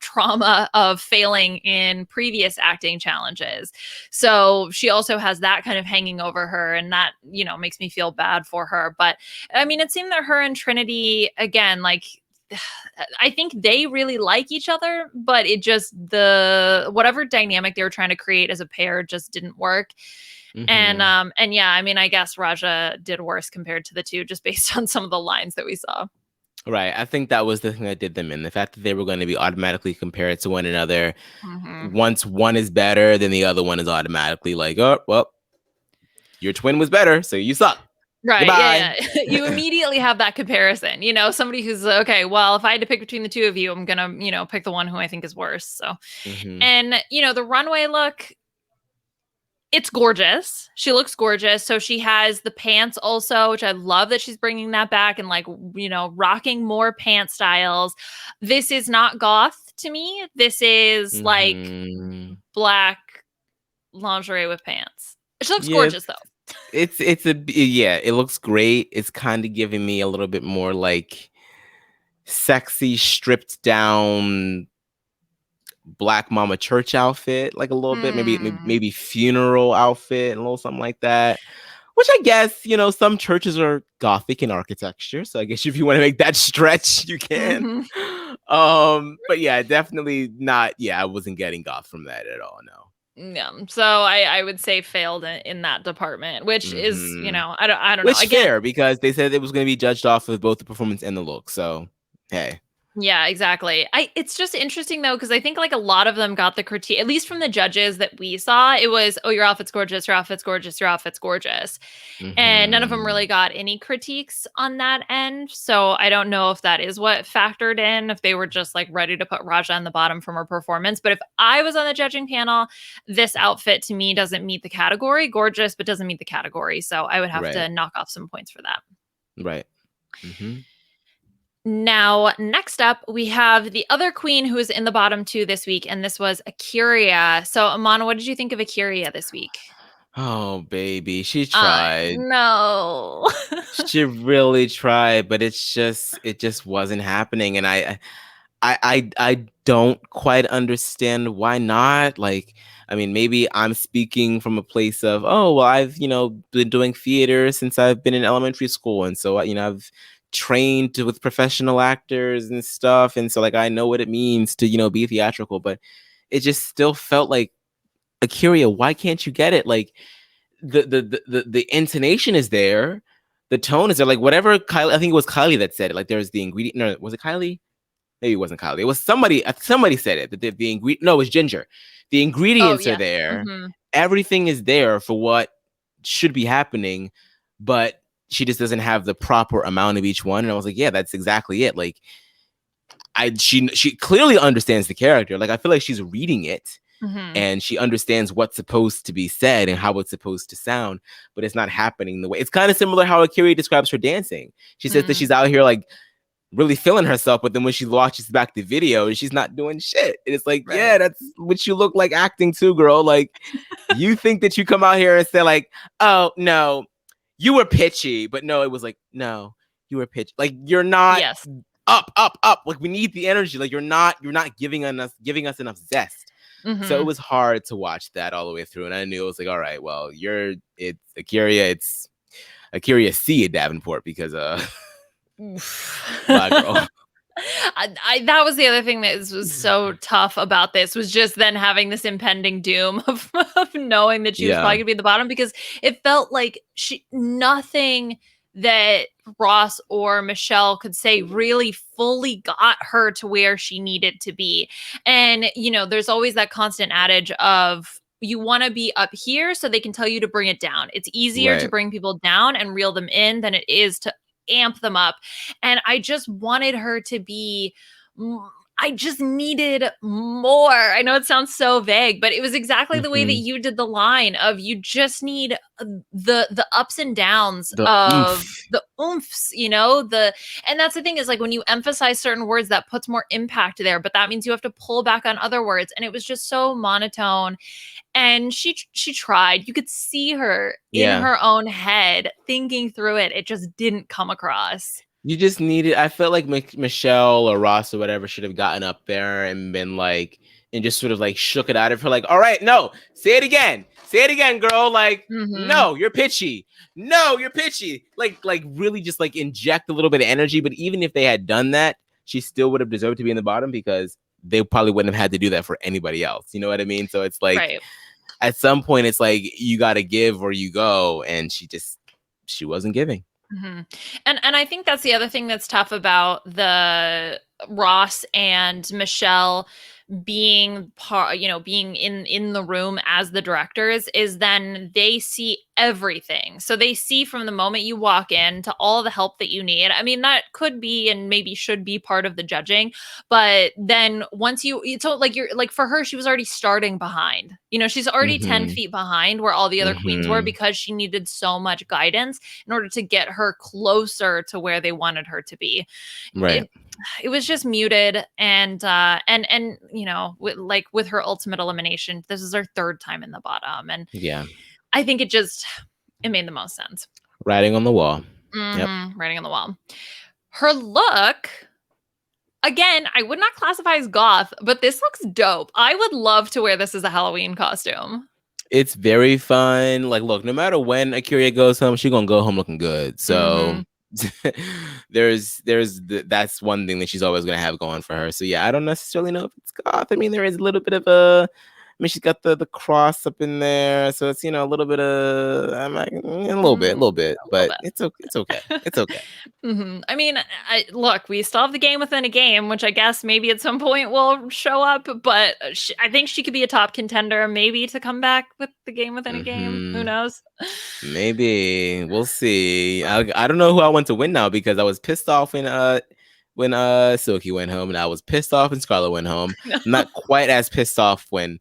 trauma of failing in previous acting challenges. So she also has that kind of hanging over her, and that, makes me feel bad for her. But I mean, it seemed that her and Trinity, again, like, I think they really like each other, but it just, whatever dynamic they were trying to create as a pair just didn't work. And yeah, I mean, I guess Raja did worse compared to the two just based on some of the lines that we saw. Right. I think that was the thing that did them in. The fact that they were going to be automatically compared to one another. Once one is better, then the other one is automatically like, oh, well, your twin was better, so you suck. Right. Goodbye. Yeah. You immediately have that comparison. Somebody who's okay, well, if I had to pick between the two of you, I'm going to, pick the one who I think is worse. So, and, the runway look, it's gorgeous. She looks gorgeous. So she has the pants also, which I love that she's bringing that back and like, rocking more pant styles. This is not goth to me. This is like black lingerie with pants. She looks gorgeous though. It looks great. It's kind of giving me a little bit more like sexy, stripped down Black Mama church outfit, like a little bit, maybe funeral outfit, a little something like that. Which I guess, some churches are Gothic in architecture, so I guess if you want to make that stretch, you can. But yeah, definitely not. Yeah, I wasn't getting goth from that at all. No. Yeah, so I would say failed in that department, which is I don't know. Which fair because they said it was going to be judged off of both the performance and the look. So hey. Yeah, exactly. It's just interesting though, because I think like a lot of them got the critique, at least from the judges that we saw. It was, oh, your outfit's gorgeous, your outfit's gorgeous, your outfit's gorgeous. And none of them really got any critiques on that end. So I don't know if that is what factored in, if they were just like ready to put Raja on the bottom from her performance. But if I was on the judging panel, this outfit to me doesn't meet the category. Gorgeous, but doesn't meet the category. So I would have to knock off some points for that. Right. Now, next up, we have the other queen who is in the bottom two this week, and this was Aquiria. So, Aman, what did you think of Aquiria this week? Oh, baby, she tried. No. She really tried, but it just wasn't happening. And I don't quite understand why not. Like, I mean, maybe I'm speaking from a place of, oh, well, I've, been doing theater since I've been in elementary school. And so, I've trained with professional actors and stuff. And so like, I know what it means to, be theatrical, but it just still felt like, Aquiria, why can't you get it? Like the intonation is there. The tone is there. Like whatever Kylie, I think it was Kylie that said it. Like there's the ingredient. No, was it Kylie? Maybe it wasn't Kylie. It was somebody said it. That the ingredient. No, it was Ginger. The ingredients are there. Everything is there for what should be happening, but she just doesn't have the proper amount of each one. And I was like, yeah, that's exactly it. Like she clearly understands the character. Like I feel like she's reading it and she understands what's supposed to be said and how it's supposed to sound, but it's not happening the way. It's kind of similar how Aquiria describes her dancing. She says that she's out here like really feeling herself, but then when she watches back the video, she's not doing shit. And it's like, yeah, that's what you look like acting too, girl. Like you think that you come out here and say like, oh no, you were pitchy, but no, it was like, no, you were pitchy. Like you're not up. Like we need the energy. Like you're not giving us enough zest. So it was hard to watch that all the way through. And I knew it was like, all right, well, it's Aquiria C at Davenport because bye girl. That was the other thing that was so tough about this, was just then having this impending doom of knowing that she was probably gonna be at the bottom, because it felt like nothing that Ross or Michelle could say really fully got her to where she needed to be. And there's always that constant adage of, you want to be up here so they can tell you to bring it down. It's easier to bring people down and reel them in than it is to amp them up. And I just wanted her to be, I just needed more. I know it sounds so vague, but it was exactly the way that you did the line of, you just need the ups and downs of the oomphs, and that's the thing, is like, when you emphasize certain words, that puts more impact there, but that means you have to pull back on other words. And it was just so monotone. And she tried. You could see her in her own head thinking through it. It just didn't come across. You just needed, I felt like Michelle or Ross or whatever should have gotten up there and been like, and just sort of like shook it out of her, like, all right, no, say it again, girl. Like, no, you're pitchy. No, you're pitchy. Like really just like inject a little bit of energy. But even if they had done that, she still would have deserved to be in the bottom, because they probably wouldn't have had to do that for anybody else. You know what I mean? So it's like, at some point, it's like, you got to give or you go. And she wasn't giving. And I think that's the other thing that's tough about the Ross and Michelle being being in the room as the directors, is then they see everything. So they see from the moment you walk in to all the help that you need. I mean, that could be and maybe should be part of the judging, but then once for her, she was already starting behind. She's already 10 feet behind where all the other queens were, because she needed so much guidance in order to get her closer to where they wanted her to be. Right. It was just muted, and with her ultimate elimination, this is her third time in the bottom, and I think it made the most sense. Writing on the wall. Writing on the wall. Her look, again, I would not classify as goth, but this looks dope. I would love to wear this as a Halloween costume. It's very fun. Like, look, no matter when Aquiria goes home, she's gonna go home looking good. So that's one thing that she's always going to have going for her. So yeah, I don't necessarily know if it's goth. I mean, there is a little bit of she's got the cross up in there, so it's a little bit of a little bit, but it's okay. It's okay. I mean, look, we still have the game within a game, which I guess maybe at some point will show up, but I think she could be a top contender, maybe, to come back with the game within a game. Who knows? Maybe. We'll see. I don't know who I want to win now, because I was pissed off when Silky went home, and I was pissed off when Scarlett went home. I'm not quite as pissed off when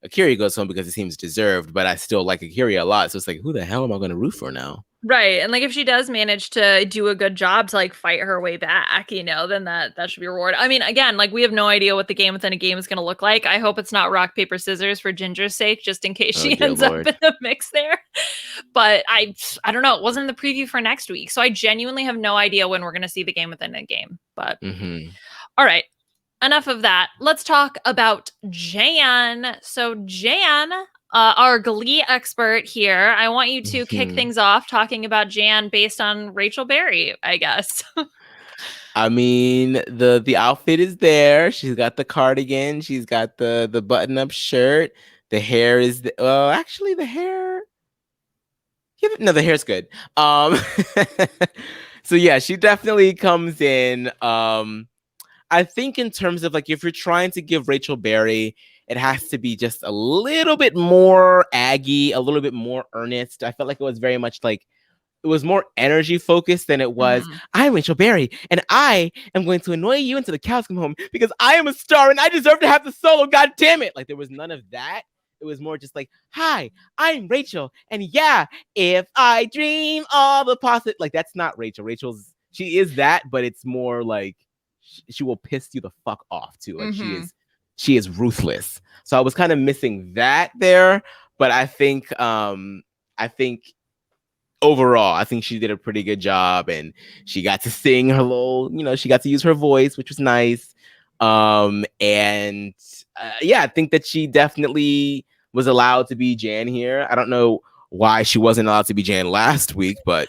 Aquiria goes home, because it seems deserved, but I still like Aquiria a lot. So it's like, who the hell am I going to root for now? Right. And like, if she does manage to do a good job to like fight her way back, then that should be rewarded. I mean, again, like, we have no idea what the game within a game is going to look like. I hope it's not rock, paper, scissors for Ginger's sake, just in case she ends up in the mix there. But I don't know. It wasn't in the preview for next week. So I genuinely have no idea when we're going to see the game within a game. But all right. Enough of that. Let's talk about Jan. So Jan, our Glee expert here, I want you to kick things off talking about Jan based on Rachel Berry, I guess. I mean, the outfit is there. She's got the cardigan. She's got the button-up shirt. The hair is actually the hair. Yeah, no, the hair's good. So yeah, she definitely comes in. I think in terms of like, if you're trying to give Rachel Berry, it has to be just a little bit more Aggie, a little bit more earnest. I felt like it was very much like, it was more energy focused than it was, I'm Rachel Berry, and I am going to annoy you until the cows come home, because I am a star and I deserve to have the solo. God damn it. Like, there was none of that. It was more just like, hi, I'm Rachel. And yeah, if I dream all the possible, like, that's not Rachel. She is that, but it's more like, she will piss you the fuck off too. Like, she is ruthless. So I was kind of missing that there, but I think overall, I think she did a pretty good job, and she got to sing her little, she got to use her voice, which was nice. And yeah, I think that she definitely was allowed to be Jan here. I don't know why she wasn't allowed to be Jan last week, but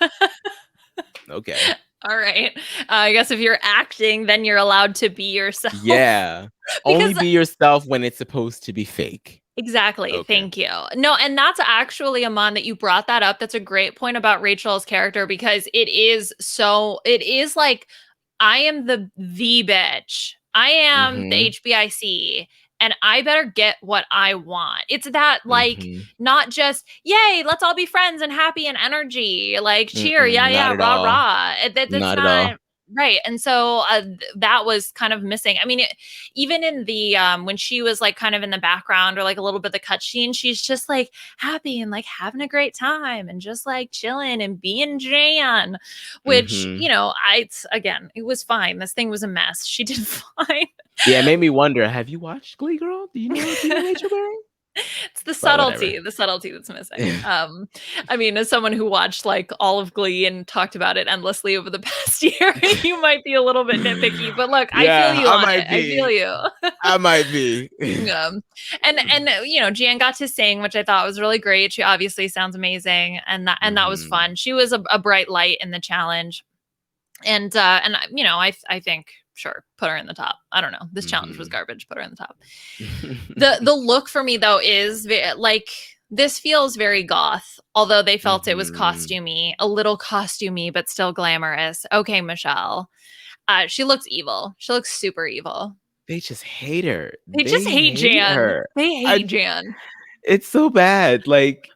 okay. All right. I guess if you're acting, then you're allowed to be yourself. Yeah. Only Because be yourself when it's supposed to be fake. exactly. Okay. Thank you. No, and that's actually, Aman, that you brought that up. That's a great point about Rachel's character because it is like, I am the bitch. I am the HBIC and I better get what I want. It's that like not just, yay, let's all be friends and happy and energy, like cheer, yeah, Not yeah, at rah, all. rah. That's Not at all. not right. And so that was kind of missing. I mean, even in the when she was like kind of in the background or like a little bit of the cutscene, she's just like happy and like having a great time and just like chilling and being Jan, which again, it was fine. This thing was a mess. She did fine. Yeah, it made me wonder, have you watched Glee, girl? Do you know Rachel Berry? It's the subtlety that's missing. I mean, as someone who watched like all of Glee and talked about it endlessly over the past year, you might be a little bit nitpicky, but look, I feel you on it. I feel you. I might be. And Jan got to sing, which I thought was really great. She obviously sounds amazing, and that was fun. She was a bright light in the challenge, and I think, sure, put her in the top. I don't know. This challenge was garbage. Put her in the top. The look for me though is like, this feels very goth, although they felt it was costumey, a little costumey, but still glamorous. Okay, Michelle. She looks evil. She looks super evil. They just hate her. They just hate Jan. Her. They hate Jan. It's so bad. Like,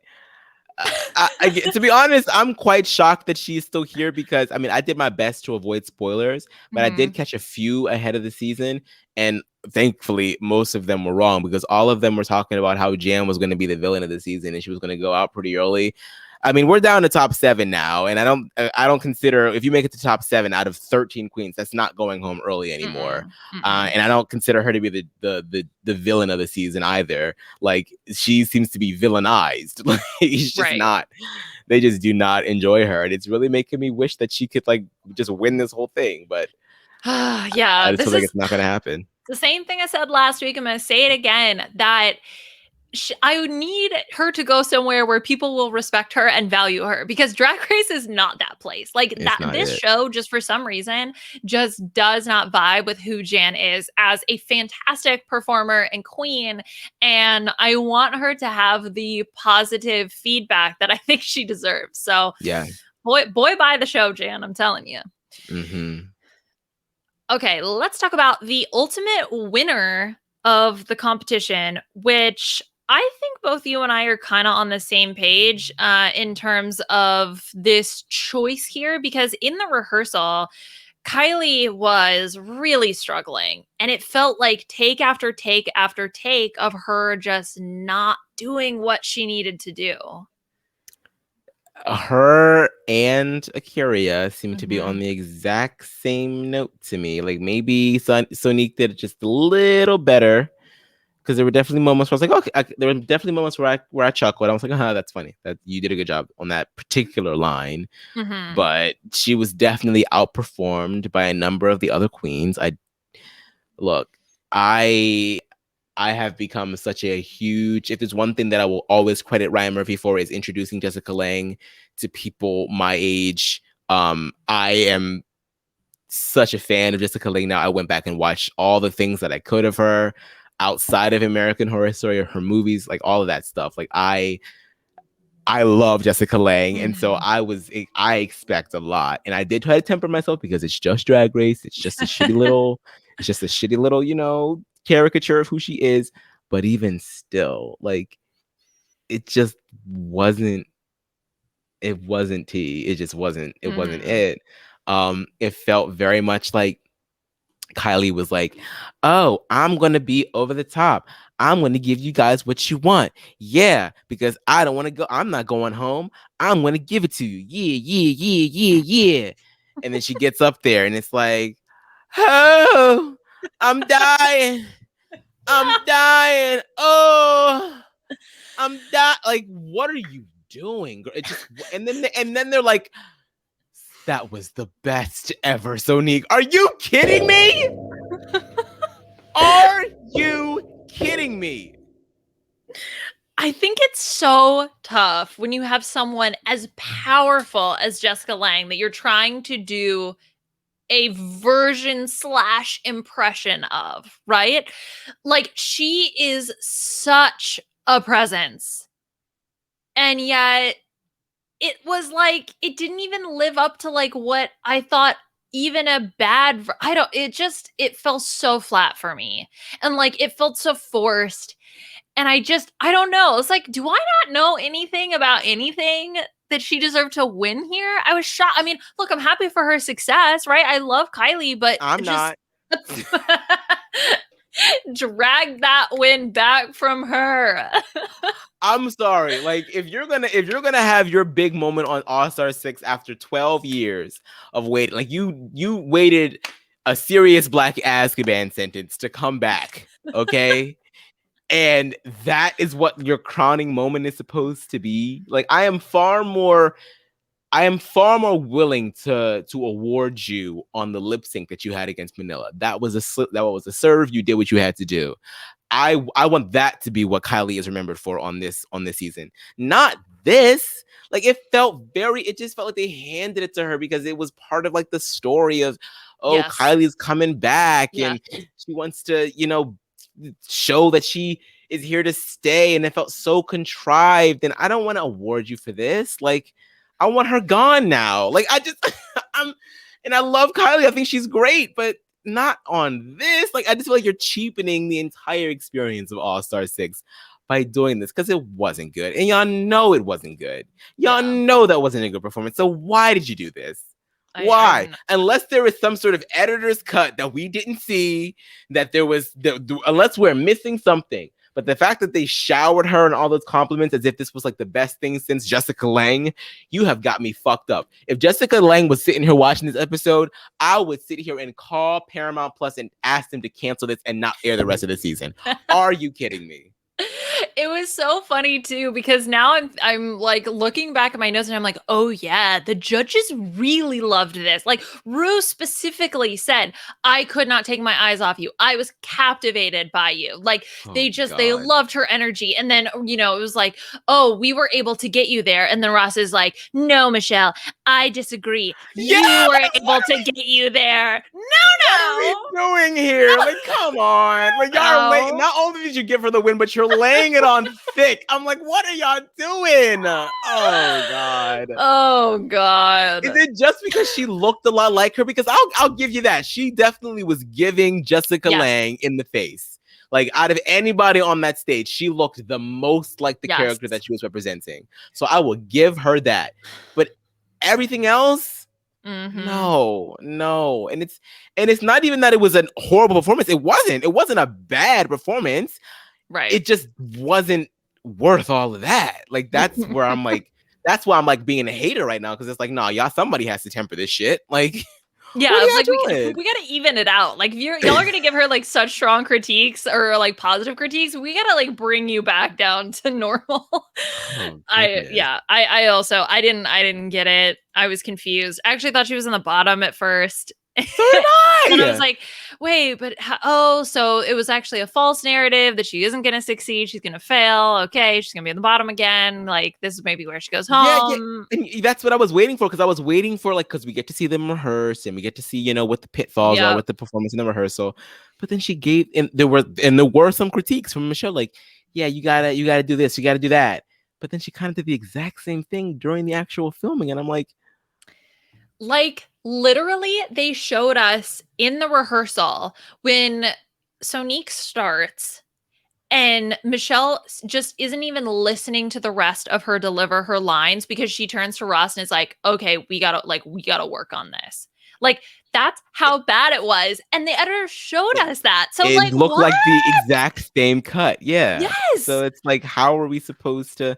to be honest, I'm quite shocked that she's still here because, I mean, I did my best to avoid spoilers, but I did catch a few ahead of the season. And thankfully, most of them were wrong because all of them were talking about how Jan was going to be the villain of the season and she was going to go out pretty early. I mean, we're down to top 7 now, and I don't consider, if you make it to top 7 out of 13 queens, that's not going home early anymore. And I don't consider her to be the villain of the season either. Like, she seems to be villainized. Like, she's just not. They just do not enjoy her, and it's really making me wish that she could like just win this whole thing. But yeah, I just feel like it's not going to happen. The same thing I said last week. I'm going to say it again. That I would need her to go somewhere where people will respect her and value her, because Drag Race is not that place. Like this show, just for some reason, just does not vibe with who Jan is as a fantastic performer and queen. And I want her to have the positive feedback that I think she deserves. So yeah, boy, buy the show, Jan. I'm telling you. Okay, let's talk about the ultimate winner of the competition, which I think both you and I are kind of on the same page in terms of this choice here, because in the rehearsal, Kylie was really struggling, and it felt like take after take after take of her just not doing what she needed to do. Her and Aquiria seem to be on the exact same note to me. Like, maybe Sonique did it just a little better, because there were definitely moments where I was like, okay, there were definitely moments where I chuckled. I was like, that's funny. That you did a good job on that particular line. But she was definitely outperformed by a number of the other queens. I have become such a huge, if there's one thing that I will always credit Ryan Murphy for, is introducing Jessica Lange to people my age. I am such a fan of Jessica Lange now. I went back and watched all the things that I could of her outside of American Horror Story or her movies, like all of that stuff. Like, I love Jessica Lange, and so I expect a lot, and I did try to temper myself because it's just Drag Race. It's just a shitty little, caricature of who she is. But even still, like, it just wasn't. It wasn't tea. It just wasn't. It wasn't it. It felt very much like Kylie was like, oh, I'm going to be over the top. I'm going to give you guys what you want. Yeah, because I don't want to go. I'm not going home. I'm going to give it to you. Yeah. And then she gets up there and it's like, oh, I'm dying. I'm dying. Oh, I'm dying. Like, what are you doing? It just, and then they're like, that was the best ever, Sonique. Are you kidding me? Are you kidding me? I think it's so tough when you have someone as powerful as Jessica Lange that you're trying to do a version / impression of, right? Like, she is such a presence. And yet it was like, it didn't even live up to like what I thought even a bad, it fell so flat for me. And like, it felt so forced. And I don't know. It's like, do I not know anything about anything that she deserved to win here? I was shocked. I mean, look, I'm happy for her success, right? I love Kylie, but I'm not. Drag that win back from her. I'm sorry. Like, if you're gonna have your big moment on All-Star 6 after 12 years of waiting, like you waited a serious Black Azkaban sentence to come back, okay? And that is what your crowning moment is supposed to be. Like, I am far more willing to award you on the lip sync that you had against Manila. That was a serve. You did what you had to do. I want that to be what Kylie is remembered for on this season. Not this. Like, it just felt like they handed it to her because it was part of like the story of, Yes. Kylie's coming back, Yes. and she wants to, show that she is here to stay, and it felt so contrived. And I don't want to award you for this. Like, I want her gone now. Like, and I love Kylie. I think she's great, but not on this. Like, I just feel like you're cheapening the entire experience of All-Star 6 by doing this, because it wasn't good. And y'all know it wasn't good. Y'all know that wasn't a good performance. So why did you do this? Why? Unless there was some sort of editor's cut that we didn't see, that there was, unless we're missing something. But the fact that they showered her and all those compliments as if this was like the best thing since Jessica Lange, you have got me fucked up. If Jessica Lange was sitting here watching this episode, I would sit here and call Paramount Plus and ask them to cancel this and not air the rest of the season. Are you kidding me? It was so funny too, because now I'm like looking back at my notes and I'm like, oh yeah, the judges really loved this. Like, Ru specifically said, I could not take my eyes off you. I was captivated by you. Like, they loved her energy. And then, it was like, oh, we were able to get you there. And then Ross is like, no, Michelle, I disagree. You were able to get you there. No. What are we doing here? Like, come on. Like, y'all are late. Not only did you give her the win, but you're laying it on thick. I'm like, what are y'all doing? Oh God. Is it just because she looked a lot like her? Because I'll give you that. She definitely was giving Jessica Lange in the face. Like, out of anybody on that stage, she looked the most like the character that she was representing. So I will give her that. But everything else, no. And it's not even that it was a horrible performance. It wasn't a bad performance. Right. It just wasn't worth all of that. Like, that's where I'm like, that's why I'm like being a hater right now, because it's like, nah, y'all, somebody has to temper this shit. Like, yeah, it's like we gotta even it out. Like, if y'all are gonna give her like such strong critiques or like positive critiques, we gotta like bring you back down to normal. I also didn't get it. I was confused. I actually thought she was in the bottom at first. So did I. And I was like, wait, but so it was actually a false narrative that she isn't going to succeed. She's going to fail. Okay, she's going to be in the bottom again. Like, this is maybe where she goes home. Yeah. And that's what I was waiting for, because I was waiting for, like, because we get to see them rehearse and we get to see, what the pitfalls are with the performance in the rehearsal. But then she gave, and there were some critiques from Michelle, like, yeah, you gotta do this, you gotta do that. But then she kind of did the exact same thing during the actual filming, and I'm like, literally, they showed us in the rehearsal when Sonique starts and Michelle just isn't even listening to the rest of her deliver her lines, because she turns to Ross and is like, okay, we gotta work on this. Like, that's how bad it was. And the editor showed us that. So it looked like the exact same cut. Yeah. Yes. So it's like, how are we supposed to?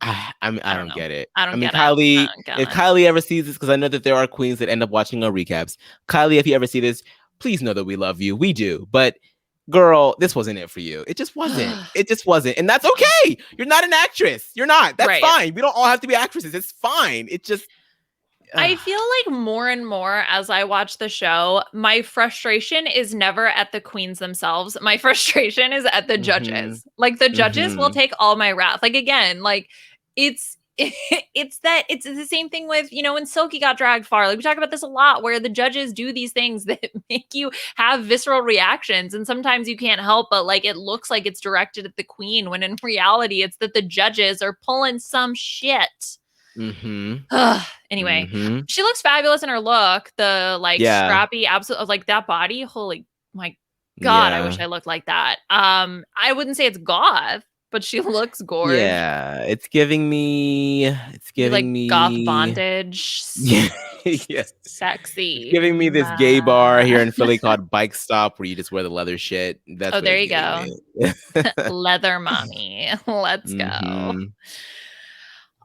I don't get it. I mean, Kylie, if Kylie ever sees this, because I know that there are queens that end up watching our recaps. Kylie, if you ever see this, please know that we love you. We do. But girl, this wasn't it for you. It just wasn't. And that's okay. You're not an actress. You're not. That's fine. We don't all have to be actresses. It's fine. It just, I feel like more and more as I watch the show, my frustration is never at the queens themselves. My frustration is at the Mhm. judges. Like the judges will Mhm. take all my wrath. Like again, like it's it's the same thing with, when Silky got dragged far. Like we talk about this a lot where the judges do these things that make you have visceral reactions, and sometimes you can't help but like it looks like it's directed at the queen when in reality it's that the judges are pulling some shit. Mhm. Anyway, Mhm. she looks fabulous in her look. The like Yeah. strappy, absolute like that body. Holy my god, I wish Yeah. I looked like that. I wouldn't say it's goth, but she looks gorge. Yeah. It's Maybe like giving goth me bondage, yeah. Yeah. It's sexy. giving me this gay bar here in Philly called Bike Stop where you just wear the leather shit. That's Oh, what there it's you giving go. me. Leather mommy. Let's go. Mhm.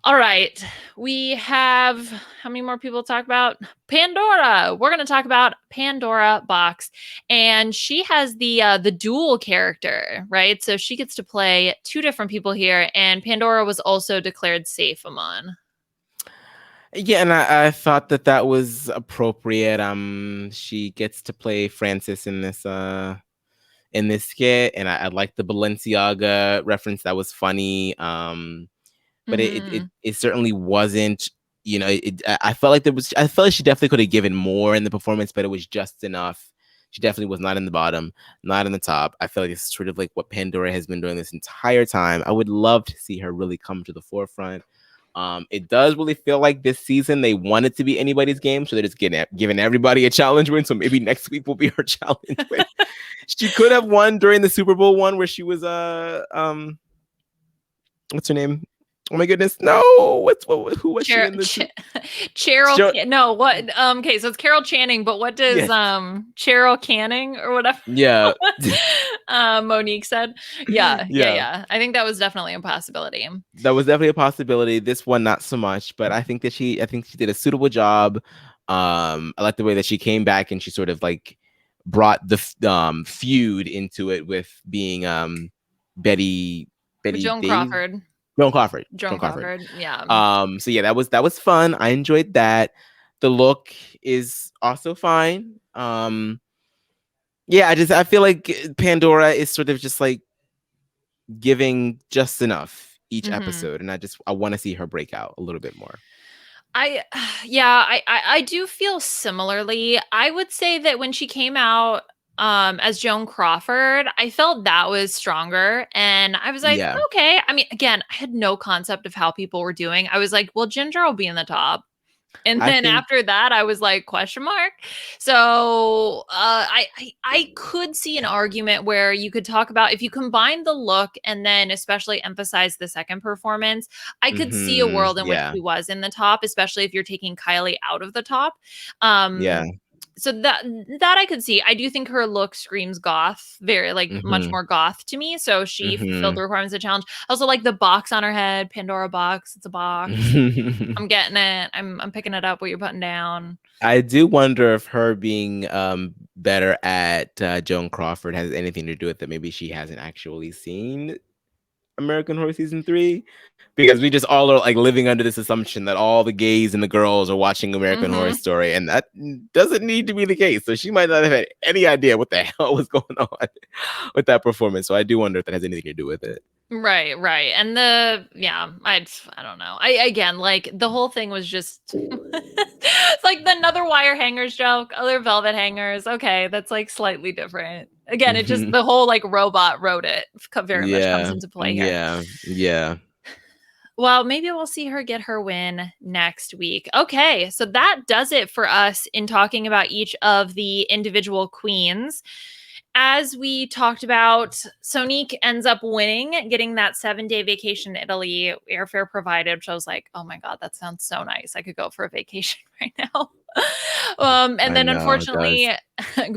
All right. We have how many more people to talk about? Pandora. We're going to talk about Pandora Box, and she has the dual character, right? So she gets to play two different people here, and Pandora was also declared safe, Aman. Yeah, and I thought that that was appropriate. She gets to play Frances in this skit, and I like the Balenciaga reference. That was funny. But Mhm. it certainly wasn't. I felt like I felt like she definitely could have given more in the performance, but it was just enough. She definitely was not in the bottom, not in the top. I feel like it's sort of like what Pandora has been doing this entire time. I would love to see her really come to the forefront. It does really feel like this season they want it to be anybody's game, so they're just giving everybody a challenge win. So maybe next week will be her challenge win. She could have won during the Super Bowl one where she was what's her name? Oh my goodness, no! Who was she in the Super? No, what? Okay, so it's Carol Channing, but what does Yes, Cheryl Canning or whatever yeah, Monique said? Yeah, yeah, yeah. yeah. I think that was definitely a possibility. That was definitely a possibility. This one, not so much, but I think she did a suitable job. I like the way that she came back and she sort of like brought the feud into it with being Betty With Betty Joan Days Crawford. Joan Crawford. Joan Joan Crawford. Crawford. Yeah. So yeah, that was fun. I enjoyed that. The look is also fine. Yeah, I feel like Pandora is sort of just like giving just enough each Hmm. episode, and I want to see her break out a little bit more. I yeah, I do feel similarly. I would say that when she came out as Joan Crawford, I felt that was stronger, and I was like, Yeah, okay. I mean, again, I had no concept of how people were doing. I was like, well, Ginger will be in the top. And I then think. after that, I was like, question mark. So I could see an argument where you could talk about if you combine the look and then especially emphasize the second performance, I could see a world in which Yeah, she was in the top, especially if you're taking Kylie out of the top. yeah. So that I could see. I do think her look screams goth, very like much Mhm, more goth to me. So she fulfilled the mhm. requirements of the challenge. I also like the box on her head, Pandora box. It's a box. I'm getting it. I'm picking it up what you're putting down. I do wonder if her being better at Joan Crawford has anything to do with it. Maybe she hasn't actually seen American Horror Season 3, because we just all are like living under this assumption that all the gays and the girls are watching American Horror Mhm. Story, and that doesn't need to be the case. So she might not have had any idea what the hell was going on with that performance. So I do wonder if that has anything to do with it. Right, right. And I don't know. I again like the whole thing was just it's like the another wire hangers joke, other velvet hangers. Okay, that's like slightly different. Again, it just Mhm. the whole like robot wrote it very much comes Yeah, into play here. yeah, yeah, Well, maybe we'll see her get her win next week. Okay, so that does it for us in talking about each of the individual queens. As we talked about, Sonique ends up winning, getting that 7-day vacation to Italy, airfare provided, which I was like, oh my God, that sounds so nice. I could go for a vacation right now. And I then know it does. unfortunately,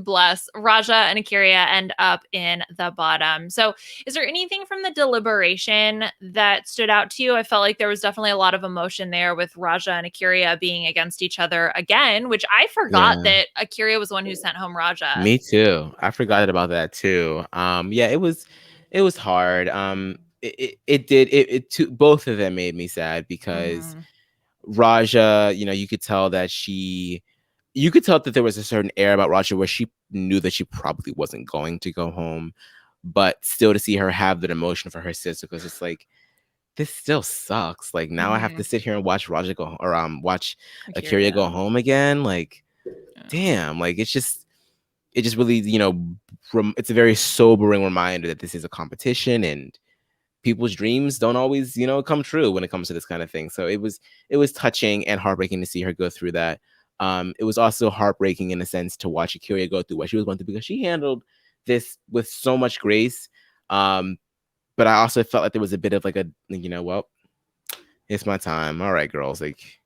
bless, Raja and Aquiria end up in the bottom. So is there anything from the deliberation that stood out to you? I felt like there was definitely a lot of emotion there with Raja and Aquiria being against each other again, which I forgot Yeah. that Aquiria was the one who sent home Raja. Me too. I forgot about that too. Yeah, it was hard. It did it to both of them made me sad because Mhm. Raja, you could tell that there was a certain air about Raja where she knew that she probably wasn't going to go home, but still to see her have that emotion for her sister, because it's like, this still sucks. Like, now I have to sit here and watch Raja go, or watch Aquiria go home again. Like, damn. Like, it just really, it's a very sobering reminder that this is a competition, and people's dreams don't always, come true when it comes to this kind of thing. So it was touching and heartbreaking to see her go through that. It was also heartbreaking in a sense to watch Aquiria go through what she was going through, because she handled this with so much grace. But I also felt like there was a bit of like well, it's my time. All right, girls, like,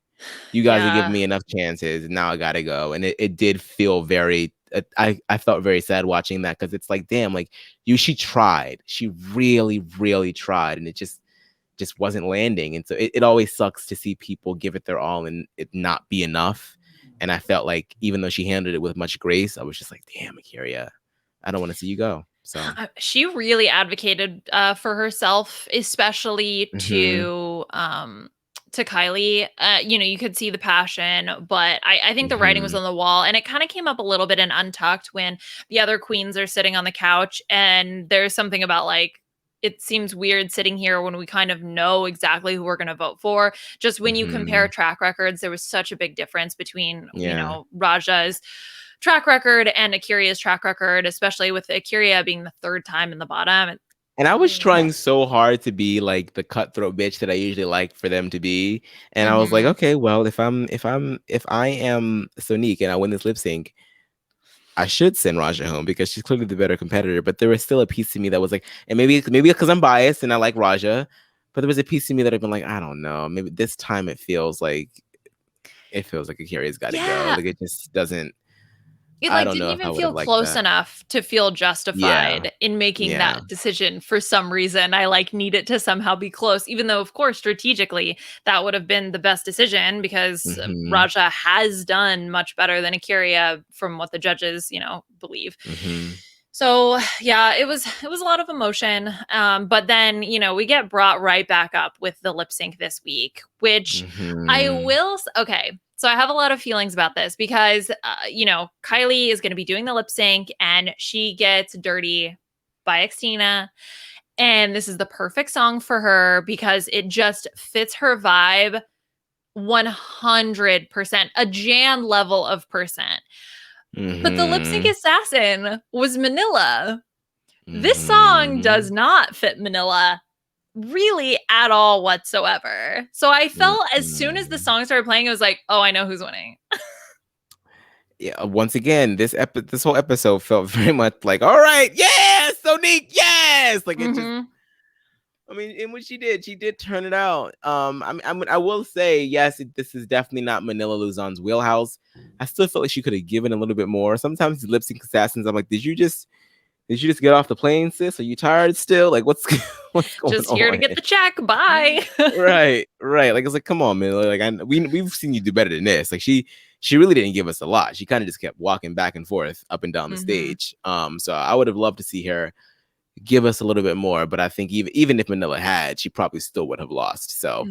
you guys are giving me enough chances. Now I gotta go. And it did feel very, I felt very sad watching that, because it's like, damn, like, she tried. She really, really tried. And it just wasn't landing. And so it always sucks to see people give it their all and it not be enough. And I felt like, even though she handled it with much grace, I was just like, damn, Aquiria, I don't want to see you go. So she really advocated for herself, especially to Kylie. You could see the passion, but I think the writing was on the wall, and it kind of came up a little bit in Untucked when the other queens are sitting on the couch, and there's something about like, it seems weird sitting here when we kind of know exactly who we're going to vote for. Just when you compare track records, there was such a big difference between, Raja's track record and Aquiria's track record, especially with Aquiria being the third time in the bottom. And I was trying so hard to be like the cutthroat bitch that I usually like for them to be. And I was like, okay, well, if I am Sonique and I win this lip sync, I should send Raja home, because she's clearly the better competitor. But there was still a piece of me that was like, and maybe because I'm biased and I like Raja, but there was a piece of me that I've been like, I don't know, maybe this time it feels like Aquiria's got to go. Like, it just doesn't. It didn't even feel close enough to feel justified in making that decision. For some reason, I need it to somehow be close, even though, of course, strategically that would have been the best decision, because Raja has done much better than Aquiria from what the judges, believe. So yeah, it was a lot of emotion. But then, we get brought right back up with the lip sync this week, which I will. Okay. So I have a lot of feelings about this, because, Kylie is going to be doing the lip sync and she gets Dirty by Xtina. And this is the perfect song for her because it just fits her vibe 100%, a Jan level of percent. But the lip sync assassin was Manila. This song does not fit Manila really at all whatsoever. So I felt as soon as the song started playing, it was like, oh, I know who's winning. Yeah, once again, this whole episode felt very much like, all right, yes, Sonique, yes. Like, it just, and what she did turn it out. I will say, yes, this is definitely not Manila Luzon's wheelhouse. I still felt like she could have given a little bit more. Sometimes the lip sync assassins, I'm like, did you just get off the plane, sis? Are you tired still? Like, what's going on? Just here to get the check. Bye. Right. Like, it's like, come on, man. Like, we've seen you do better than this. Like, she really didn't give us a lot. She kind of just kept walking back and forth up and down the stage. So I would have loved to see her give us a little bit more. But I think even if Manila had, she probably still would have lost. So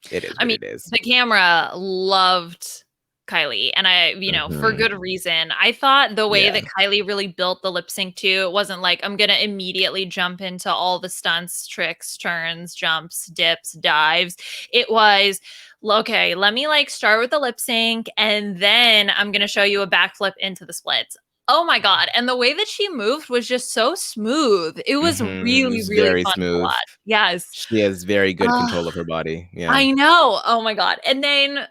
it is. It is. The camera loved Kylie, and I, for good reason. I thought the way that Kylie really built the lip sync too, it wasn't like, I'm gonna immediately jump into all the stunts, tricks, turns, jumps, dips, dives. It was, okay, let me start with the lip sync, and then I'm gonna show you a backflip into the splits. Oh my God. And the way that she moved was just so smooth. It was really, really very fun smooth. to watch. Yes. She has very good control of her body. Yeah. I know. Oh my God. And then,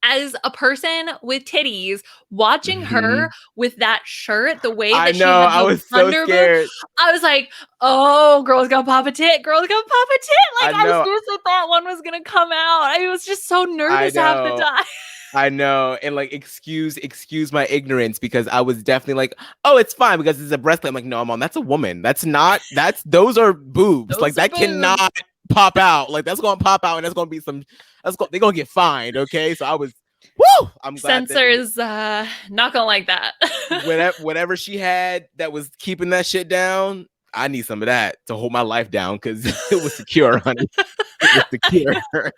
as a person with titties, watching her with that shirt, the way that she had I was so scared. I was like, oh, girl's gonna pop a tit. Girl's gonna pop a tit. I seriously thought one was gonna come out. I was just so nervous half the time. I know. And excuse my ignorance, because I was definitely like, oh, it's fine because it's a breastplate. I'm like, no, Mom, that's a woman. Those are boobs. That cannot pop out. That's gonna pop out, and that's gonna be they're gonna get fined. Okay. So I was, woo! I'm glad censors not gonna like that. whatever she had that was keeping that shit down, I need some of that to hold my life down, because it was secure, honey. It just to cure her.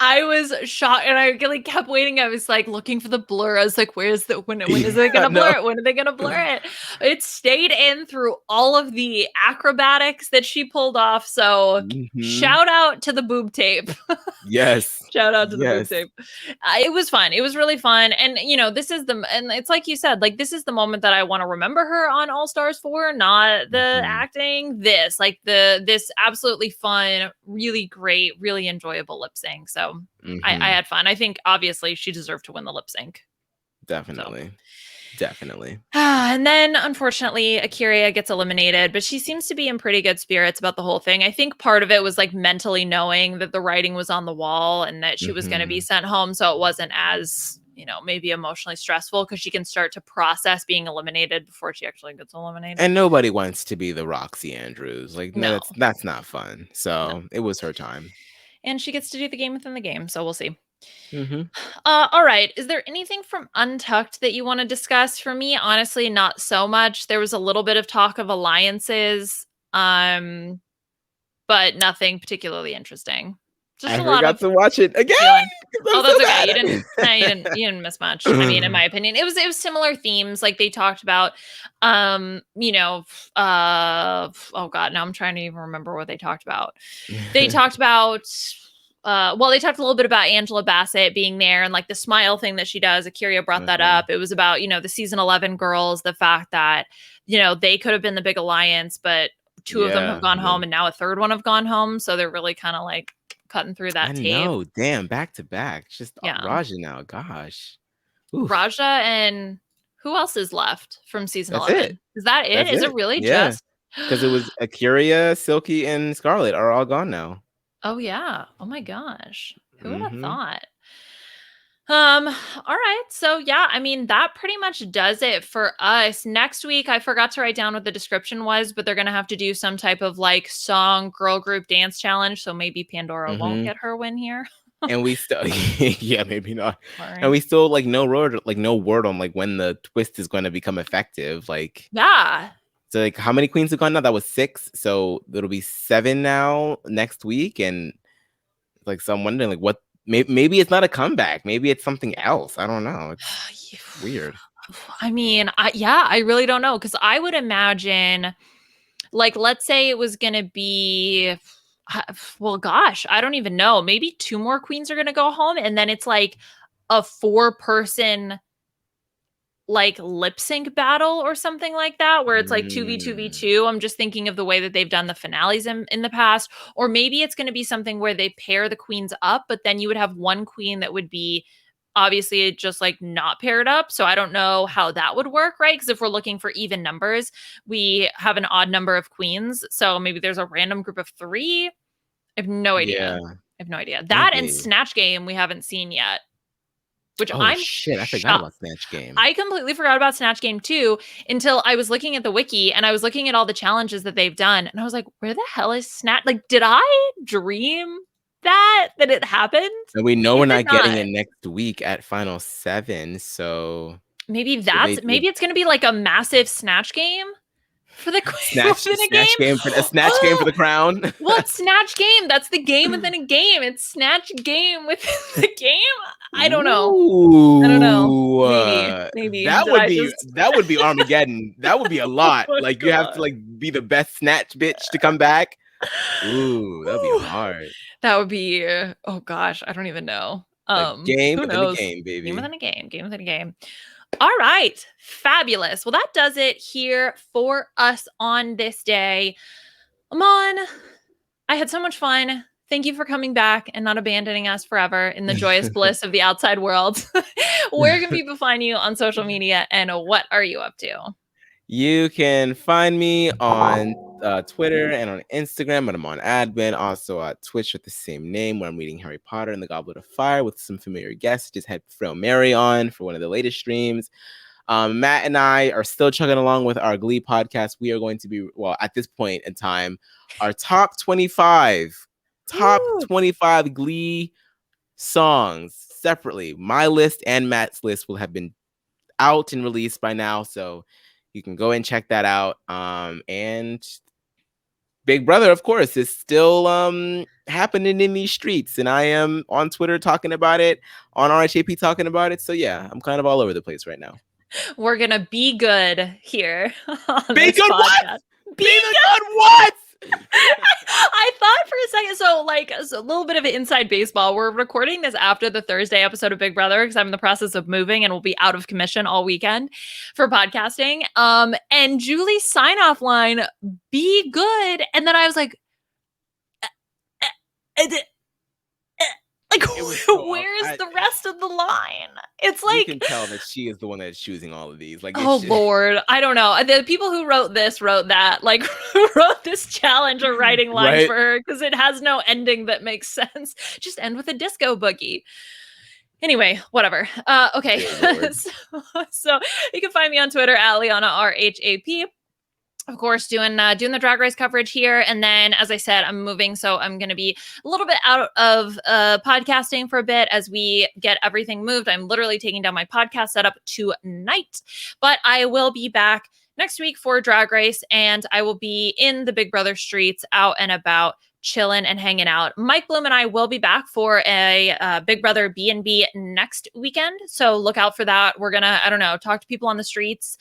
I was shocked, and I like kept waiting. I was like looking for the blur. I was like, "Where's the when is it gonna blur it? When are they gonna blur it?" It stayed in through all of the acrobatics that she pulled off. So shout out to the boob tape. Yes. Shout out to the boob tape. It was fun. It was really fun. And, this is and it's like you said, like, this is the moment that I want to remember her on All Stars for, not the acting. This absolutely fun, really great, really enjoyable lip sync. So I had fun. I think obviously she deserved to win the lip sync. Definitely. Definitely. And then, unfortunately, Aquiria gets eliminated, but she seems to be in pretty good spirits about the whole thing. I think part of it was like mentally knowing that the writing was on the wall and that she was going to be sent home. So it wasn't as, maybe emotionally stressful because she can start to process being eliminated before she actually gets eliminated. And nobody wants to be the Roxy Andrews. Like, no, that's not fun. So it was her time. And she gets to do the game within the game. So we'll see. All right. Is there anything from Untucked that you want to discuss? For me, honestly, not so much. There was a little bit of talk of alliances, but nothing particularly interesting. Just I forgot to watch it again. Oh, that's okay. You didn't miss much. I mean, in my opinion, it was similar themes. Like they talked about, oh God, now I'm trying to even remember what they talked about. They talked about. They talked a little bit about Angela Bassett being there and like the smile thing that she does. Aquiria brought that up. It was about, the season 11 girls, the fact that, they could have been the big alliance, but two of them have gone home and now a third one have gone home. So they're really kind of like cutting through that tape. No, damn, back to back. Just Raja now. Gosh. Oof. Raja and who else is left from season 11? It. Is that it? Is it really just? Because it was Aquiria, Silky, and Scarlet are all gone now. Oh yeah. Oh my gosh. Who would have thought? All right. So yeah, I mean, that pretty much does it for us. Next week, I forgot to write down what the description was, but they're gonna have to do some type of like song girl group dance challenge. So maybe Pandora won't get her win here. And we still maybe not. Right. And we still like no word on like when the twist is going to become effective. Like So like how many queens have gone now? That was 6. So it'll be 7 now next week. And like, so I'm wondering like what, maybe it's not a comeback. Maybe it's something else. I don't know. It's weird. I mean, I really don't know. Cause I would imagine like, let's say it was going to be, well, gosh, I don't even know. Maybe 2 more queens are going to go home. And then it's like a 4-person like lip sync battle or something like that, where it's like 2v2v2. I'm just thinking of the way that they've done the finales in the past. Or maybe it's going to be something where they pair the queens up, but then you would have one queen that would be obviously just like not paired up. So I don't know how that would work, right? Because if we're looking for even numbers, we have an odd number of queens. So maybe there's a random group of 3. I have no idea. That and Snatch Game we haven't seen yet. Which I forgot about Snatch Game. I completely forgot about Snatch Game too until I was looking at the wiki and I was looking at all the challenges that they've done. And I was like, where the hell is Snatch? Like, did I dream that it happened? And we know we're not getting it next week at Final 7. So maybe maybe it's going to be like a massive Snatch Game. For the snatch game for the crown. Well, Snatch Game. That's the game within a game. It's Snatch Game within the game. I don't know. Ooh, I don't know. Maybe that would be Armageddon. That would be a lot. Like you have to like be the best snatch bitch to come back. Ooh, that'd be hard. That would be. Oh gosh, I don't even know. Game within a game, baby. Game within a game. Game within a game. All right. Fabulous. Well, that does it here for us on this day. Aman, I had so much fun. Thank you for coming back and not abandoning us forever in the joyous bliss of the outside world. Where can people find you on social media and what are you up to? You can find me on Twitter and on Instagram, but I'm on Adwin, also at Twitch with the same name, where I'm reading Harry Potter and the Goblet of Fire with some familiar guests. Just had Frail Mary on for one of the latest streams. Matt and I are still chugging along with our Glee podcast. We are going to be, well, at this point in time, our top 25 Glee songs separately. My list and Matt's list will have been out and released by now, so you can go and check that out. And Big Brother, of course, is still happening in these streets, and I am on Twitter talking about it, on RHAP talking about it. So yeah, I'm kind of all over the place right now. We're gonna be good here on Be this good podcast. what? Be good what? I thought for a second, so like a little bit of an inside baseball. We're recording this after the Thursday episode of Big Brother because I'm in the process of moving and will be out of commission all weekend for podcasting. And Julie's sign off line, "Be good," and then I was like, like, where's the rest of the line? It's like, you can tell that she is the one that's choosing all of these. Like, oh Lord, I don't know. The people who wrote this wrote that, like, who wrote this challenge are writing lines Right? for her because it has no ending that makes sense. Just end with a disco boogie. Anyway, whatever. Okay. So you can find me on Twitter at Liana RHAP. Of course, doing the Drag Race coverage here. And then, as I said, I'm moving, so I'm going to be a little bit out of podcasting for a bit as we get everything moved. I'm literally taking down my podcast setup tonight, but I will be back next week for Drag Race, and I will be in the Big Brother streets, out and about, chilling and hanging out. Mike Bloom and I will be back for a Big Brother B&B next weekend, so look out for that. We're gonna, I don't know, talk to people on the streets,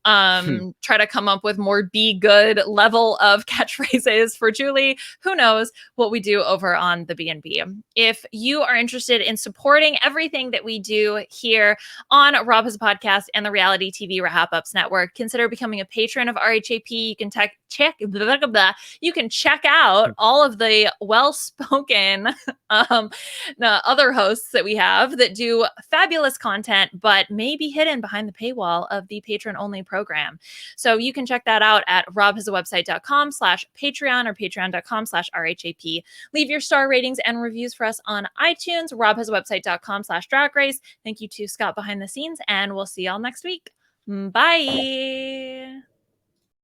try to come up with more be good level of catchphrases for Julie. Who knows what we do over on the B&B. If you are interested in supporting everything that we do here on RHAP's podcast and the Reality TV RHAPups Network, consider becoming a patron of RHAP. You can you can check out all of the well-spoken other hosts that we have that do fabulous content, but may be hidden behind the paywall of the patron-only program. So you can check that out at robhasawebsite.com/Patreon or patreon.com/RHAP. Leave your star ratings and reviews for us on iTunes, robhasawebsite.com/Drag Race. Thank you to Scott behind the scenes, and we'll see y'all next week. Bye.